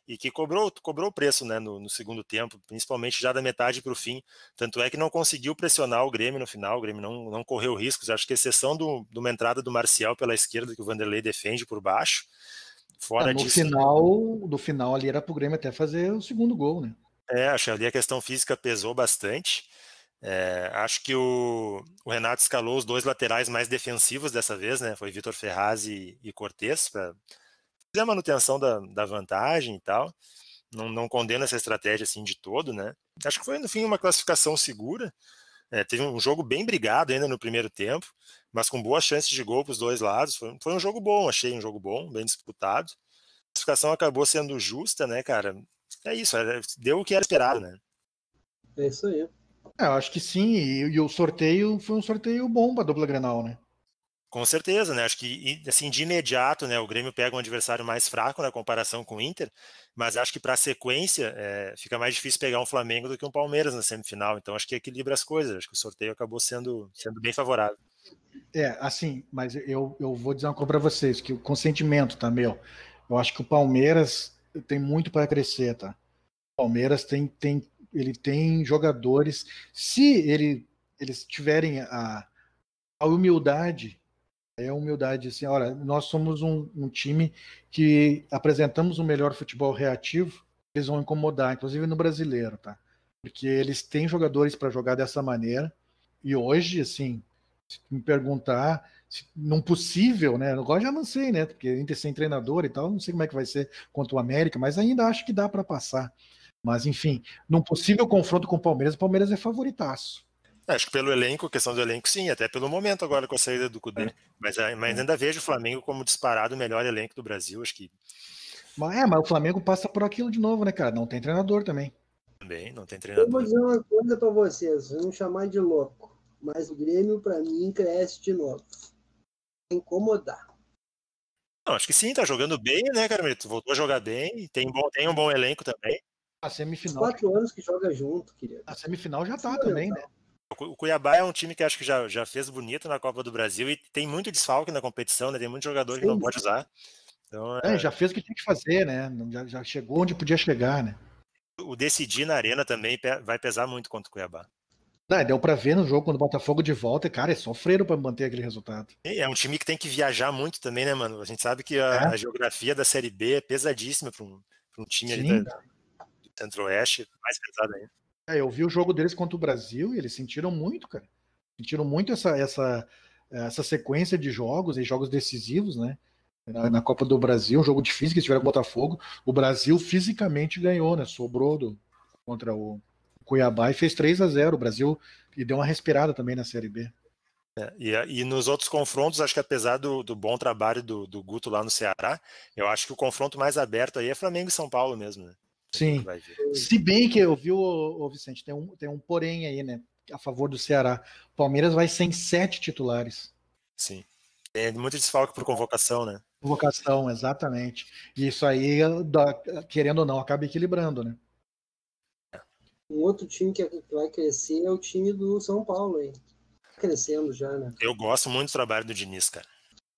e que cobrou o preço, né, no segundo tempo, principalmente já da metade para o fim. Tanto é que não conseguiu pressionar o Grêmio no final, o Grêmio não correu riscos. Acho que a exceção de uma entrada do Marcial pela esquerda, que o Vanderlei defende por baixo. Fora disso. No final ali era para o Grêmio até fazer o segundo gol, né? Acho que ali a questão física pesou bastante. Acho que o Renato escalou os dois laterais mais defensivos dessa vez, né? Foi Vitor Ferraz e Cortez para fazer a manutenção da vantagem e tal. Não condeno essa estratégia assim de todo, né? Acho que foi no fim uma classificação segura. Teve um jogo bem brigado ainda no primeiro tempo, mas com boas chances de gol para os dois lados. Foi um jogo bom, achei um jogo bom, bem disputado. A classificação acabou sendo justa, né, cara? É isso, deu o que era esperado, né? É isso aí. Eu acho que sim, e o sorteio foi um sorteio bom para a dupla Grenal, né? Com certeza, né? Acho que assim, de imediato, né, o Grêmio pega um adversário mais fraco na comparação com o Inter, mas acho que para a sequência fica mais difícil pegar um Flamengo do que um Palmeiras na semifinal. Então acho que equilibra as coisas. Acho que o sorteio acabou sendo bem favorável. Assim, mas eu vou dizer uma coisa para vocês, que o consentimento, tá, meu? Eu acho que o Palmeiras tem muito para crescer, tá? O Palmeiras ele tem jogadores, se eles tiverem a humildade, assim, olha, nós somos um time que apresentamos o melhor futebol reativo, eles vão incomodar, inclusive no brasileiro, tá? Porque eles têm jogadores para jogar dessa maneira, e hoje, assim, se me perguntar, num possível, né? Agora já não sei, né? Porque Inter sem treinador e tal, não sei como é que vai ser contra o América, mas ainda acho que dá para passar. Mas, enfim, num possível confronto com o Palmeiras é favoritaço. Acho que pelo elenco, questão do elenco, sim, até pelo momento agora com a saída do Cudê. Mas ainda vejo o Flamengo como disparado o melhor elenco do Brasil, acho que. Mas o Flamengo passa por aquilo de novo, né, cara? Não tem treinador também. Também, não tem Eu treinador. vou dizer uma coisa para vocês, não chamar de louco, mas o Grêmio, para mim, cresce de novo. Incomodar. Não, acho que sim, tá jogando bem, né, Carmito? Voltou a jogar bem, tem um bom elenco também. A Os semifinal. 4 anos que joga junto, querido. A semifinal já tá também, né? O Cuiabá é um time que acho que já fez bonito na Copa do Brasil e tem muito desfalque na competição, né? Tem muito jogador que não pode usar. Então, já fez o que tinha que fazer, né? Já chegou onde podia chegar, né? o decidir na arena também vai pesar muito contra o Cuiabá. Deu pra ver no jogo quando o Botafogo de volta, cara, é sofreram pra manter aquele resultado. É um time que tem que viajar muito também, né, mano? A gente sabe que a geografia da Série B é pesadíssima para um time ali do Centro-Oeste, mais pesado ainda. Eu vi o jogo deles contra o Brasil e eles sentiram muito, cara. Sentiram muito essa sequência de jogos e jogos decisivos, né? Na Copa do Brasil, um jogo difícil que eles tiveram com o Botafogo. O Brasil fisicamente ganhou, né? Sobrou contra o Cuiabá e fez 3-0. O Brasil e deu uma respirada também na Série B. E nos outros confrontos, acho que apesar do bom trabalho do Guto lá no Ceará, eu acho que o confronto mais aberto aí é Flamengo e São Paulo mesmo, né? Sim, se bem que eu vi o Vicente, tem um porém aí, né, a favor do Ceará. O Palmeiras vai sem 7 titulares. Sim, tem muito desfalque por convocação, né? Convocação, exatamente. E isso aí, querendo ou não, acaba equilibrando, né? Um outro time que vai crescer é o time do São Paulo, hein? Crescendo já, né? Eu gosto muito do trabalho do Diniz, cara.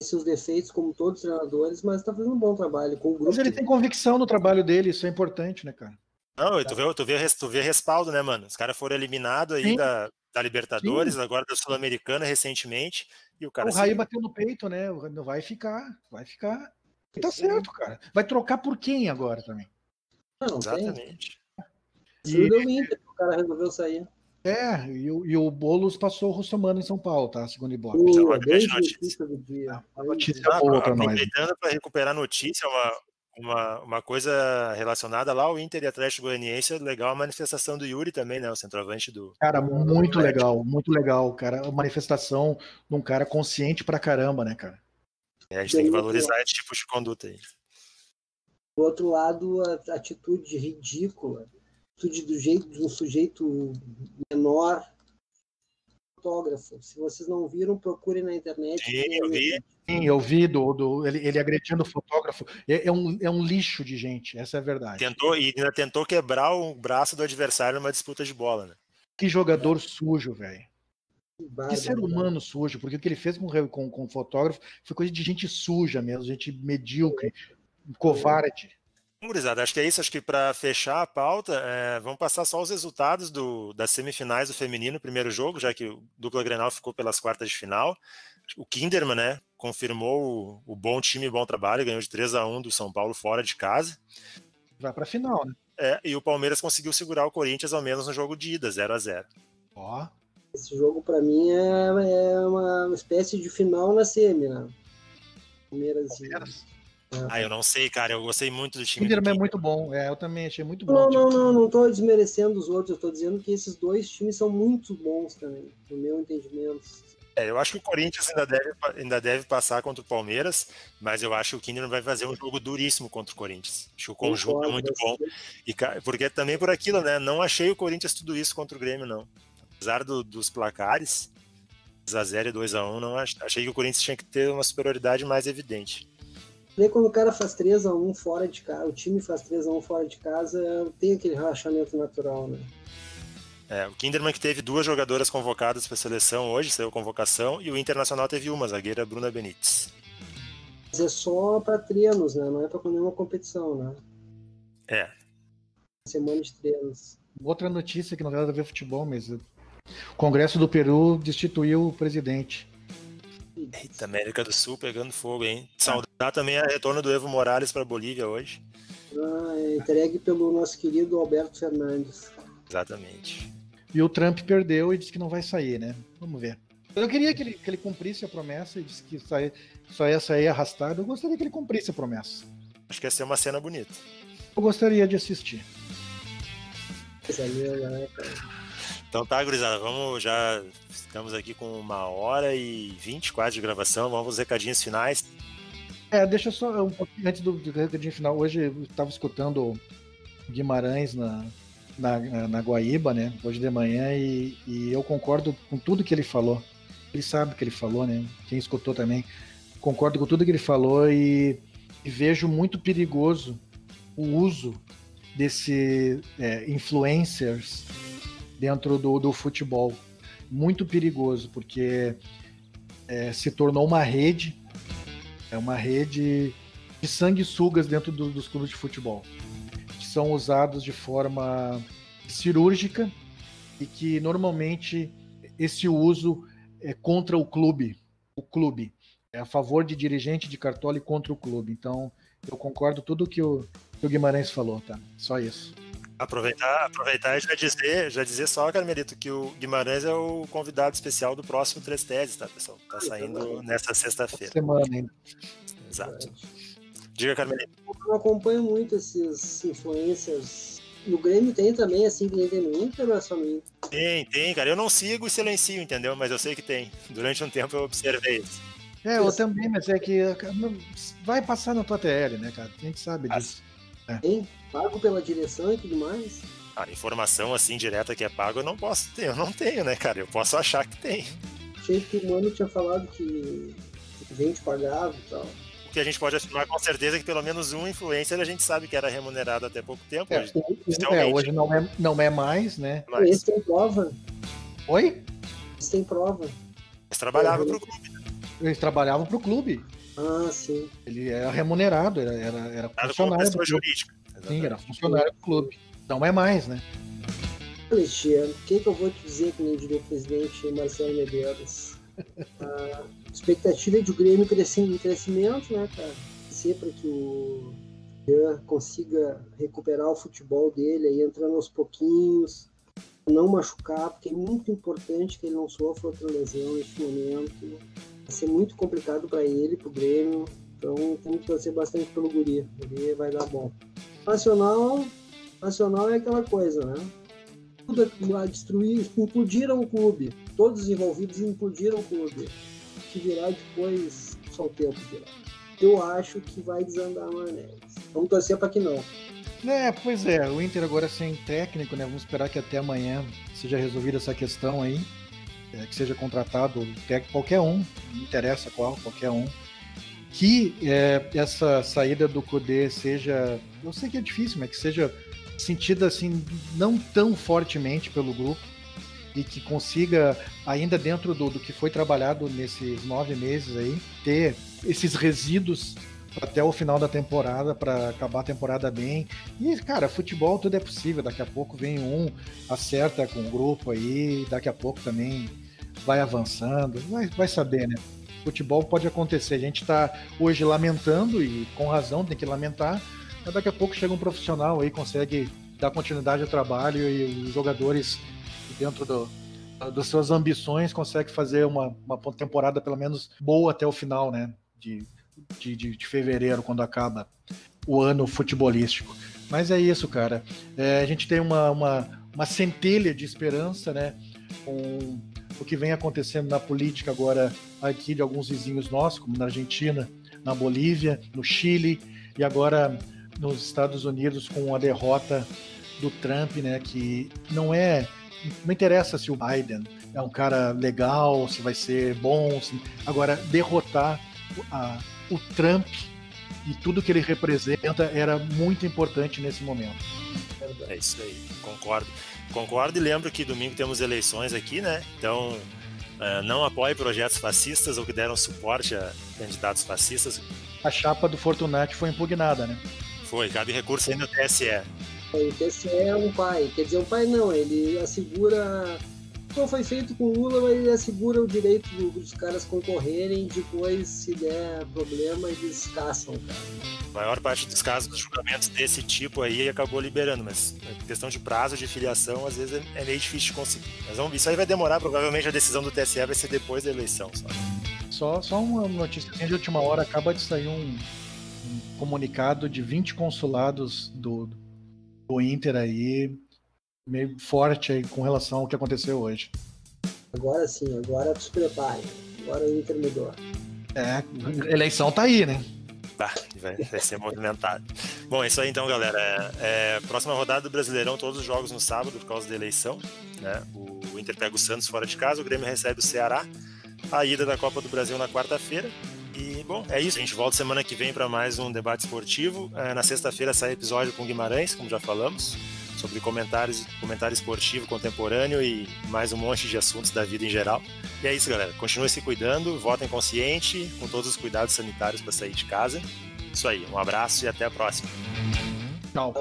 Seus defeitos, como todos os treinadores, mas tá fazendo um bom trabalho com o grupo. Mas ele tem convicção no trabalho dele, isso é importante, né, cara? Não, tu vê respaldo, né, mano? Os caras foram eliminados aí da Libertadores, agora da Sul-Americana recentemente, e o cara... O Raí bateu no peito, né? Não vai ficar. E tá certo, cara. Vai trocar por quem agora também? Não, exatamente. Isso deu Inter, o cara resolveu sair. E o Boulos passou o Russomano em São Paulo, tá? Segundo o Ibope. Então, uma grande notícia. Do dia. Uma notícia boa pra nós. Aproveitando para recuperar a notícia, uma coisa relacionada lá ao Inter e Atlético Goianiense, legal a manifestação do Yuri também, né? O centroavante do... Cara, muito legal, cara. A manifestação de um cara consciente pra caramba, né, cara? A gente tem que valorizar esse tipo de conduta aí. Do outro lado, a atitude ridícula, de um sujeito menor, fotógrafo. Se vocês não viram, procurem na internet. Sim, eu vi. Sim, eu vi ele agredindo o fotógrafo. É um lixo de gente, essa é a verdade. Ainda tentou quebrar o braço do adversário numa disputa de bola, né? Que jogador sujo, velho. Que ser humano sujo, porque o que ele fez com o fotógrafo foi coisa de gente suja mesmo, gente medíocre, covarde. Gurizada, acho que é isso. Acho que para fechar a pauta, vamos passar só os resultados das semifinais do feminino, primeiro jogo, já que o dupla Grenal ficou pelas quartas de final. O Kinderman, né, confirmou o bom time e bom trabalho, ganhou de 3-1 do São Paulo fora de casa. Vai para a final, né? E o Palmeiras conseguiu segurar o Corinthians ao menos no jogo de ida, 0-0. Ó. Esse jogo para mim é uma espécie de final na semi, né? Palmeiras. Eu não sei, cara, eu gostei muito do time. O Kinderman é muito bom, eu também achei muito bom. Não tô desmerecendo os outros, eu tô dizendo que esses dois times são muito bons também, no meu entendimento. Eu acho que o Corinthians ainda deve passar contra o Palmeiras, mas eu acho que o Kinderman vai fazer um jogo duríssimo contra o Corinthians. Acho que o conjunto é muito bom. Porque também por aquilo, né? Não achei o Corinthians tudo isso contra o Grêmio, não. Apesar dos placares, 2x0 e 2x1, não achei que o Corinthians tinha que ter uma superioridade mais evidente. Daí quando o cara faz 3x1 fora de casa, o time faz 3x1 fora de casa, tem aquele relaxamento natural, né? O Kinderman que teve 2 jogadoras convocadas para a seleção hoje, saiu convocação, e o Internacional teve uma, a zagueira Bruna Benítez. Mas é só para treinos, né? Não é para nenhuma competição, né? Semana de treinos. Outra notícia que não tem nada a ver com futebol, mas o Congresso do Peru destituiu o presidente. Eita, América do Sul pegando fogo, hein? Saudar também a retorno do Evo Morales para a Bolívia hoje. Entregue pelo nosso querido Alberto Fernandes. Exatamente. E o Trump perdeu e disse que não vai sair, né? Vamos ver. Eu queria que ele cumprisse a promessa e disse que só ia sair arrastado. Eu gostaria que ele cumprisse a promessa. Acho que ia ser uma cena bonita. Eu gostaria de assistir. Então tá, gurizada, já estamos aqui com 1h20 quase de gravação, vamos aos recadinhos finais. Deixa só um pouquinho antes do recadinho final. Hoje eu estava escutando o Guimarães na Guaíba, né, hoje de manhã, e eu concordo com tudo que ele falou. Ele sabe o que ele falou, né? Quem escutou também. Concordo com tudo que ele falou e vejo muito perigoso o uso desse influencers dentro do futebol. Muito perigoso, porque se tornou uma rede de sanguessugas dentro dos clubes de futebol, que são usados de forma cirúrgica e que normalmente esse uso é contra o clube. O clube é a favor de dirigente de Cartola e contra o clube. Então, eu concordo tudo que o Guimarães falou, tá? Só isso. Aproveitar e já dizer só, Carmelito, que o Guimarães é o convidado especial do próximo Três Teses, tá, pessoal? Tá saindo nessa sexta-feira. Semana ainda. Exato. Diga, Carmelito. Eu acompanho muito esses influencers. No Grêmio tem também, assim, que nem tem no Inter, ou é só no Inter? Tem, cara. Eu não sigo e silencio, entendeu? Mas eu sei que tem. Durante um tempo eu observei isso. Eu também, mas é que vai passar na tua TL, né, cara? A gente sabe disso. Tem? Pago pela direção e tudo mais? A informação assim direta que é pago eu não posso ter, eu não tenho, né, cara? Eu posso achar que tem. Achei que o Mano tinha falado que gente pagava e tal. O que a gente pode afirmar com certeza é que pelo menos um influencer a gente sabe que era remunerado até pouco tempo. Hoje não é mais, né? Mas... Esse tem prova. Oi? Esse tem prova. Eles trabalhavam pro clube. Eles trabalhavam pro clube. Ah, sim. Ele era remunerado, era funcionário do clube. Jurídica. Sim, era funcionário do clube. Não é mais, né? Alexandre, o que eu vou te dizer, que nem diria o presidente Marcelo Medeiros? A expectativa é de o Grêmio crescer em crescimento, né, cara? Ser para que o Jean consiga recuperar o futebol dele, aí entrando aos pouquinhos, não machucar, porque é muito importante que ele não sofra outra lesão neste momento. Vai ser muito complicado para ele, para o Grêmio, então tem que torcer bastante pelo guri, ele vai dar bom. Nacional é aquela coisa, né? Tudo lá destruir, implodiram o clube, todos os envolvidos implodiram o clube. O que virá depois, só o tempo dirá. Eu acho que vai desandar no Anéis. Vamos torcer para que não. Pois é, o Inter agora sem técnico, né? Vamos esperar que até amanhã seja resolvida essa questão aí, que seja contratado técnico, qualquer um, não interessa qual, qualquer um. Que essa saída do Kudê seja, eu sei que é difícil, mas que seja sentida assim, não tão fortemente pelo grupo e que consiga, ainda dentro do que foi trabalhado nesses 9 meses aí, ter esses resíduos até o final da temporada para acabar a temporada bem. E, cara, futebol tudo é possível. Daqui a pouco vem acerta com o grupo aí, daqui a pouco também vai avançando. Vai saber, né? Futebol pode acontecer. A gente está hoje lamentando, e com razão tem que lamentar, mas daqui a pouco chega um profissional aí, consegue dar continuidade ao trabalho e os jogadores, dentro das suas ambições, conseguem fazer uma temporada pelo menos boa até o final, né? de fevereiro, quando acaba o ano futebolístico. Mas é isso, cara. A gente tem uma centelha de esperança, né? Com o que vem acontecendo na política agora aqui de alguns vizinhos nossos, como na Argentina, na Bolívia, no Chile e agora nos Estados Unidos com a derrota do Trump, né? Que não interessa se o Biden é um cara legal, se vai ser bom, agora derrotar o Trump e tudo que ele representa era muito importante nesse momento. É isso aí, concordo e lembro que domingo temos eleições aqui, né? Então não apoie projetos fascistas ou que deram suporte a candidatos fascistas. A chapa do Fortunati foi impugnada, né? Foi, cabe recurso ainda no TSE. O TSE é um pai, quer dizer, um pai não, ele assegura, não foi feito com o Lula, mas ele assegura o direito dos caras concorrerem, depois se der problema eles caçam, cara. A maior parte dos casos dos julgamentos desse tipo aí acabou liberando, mas questão de prazo de filiação às vezes é meio difícil de conseguir. Mas vamos ver, isso aí vai demorar, provavelmente a decisão do TSE vai ser depois da eleição. Só uma notícia de última hora, acaba de sair um comunicado de 20 consulados do Inter aí, meio forte aí com relação ao que aconteceu hoje. Agora sim, agora se preparem. Agora o Inter mudou. Eleição tá aí, né? Vai ser movimentado. Bom, é isso aí então, galera. Próxima rodada do Brasileirão, todos os jogos no sábado por causa da eleição, né? O Inter pega o Santos fora de casa, o Grêmio recebe o Ceará, a ida da Copa do Brasil na quarta-feira. E, bom, é isso. A gente volta semana que vem para mais um debate esportivo. Na sexta-feira sai episódio com Guimarães, como já falamos, sobre comentário esportivo contemporâneo e mais um monte de assuntos da vida em geral. E é isso, galera. Continuem se cuidando, votem consciente, com todos os cuidados sanitários para sair de casa. Isso aí, um abraço e até a próxima. Tchau.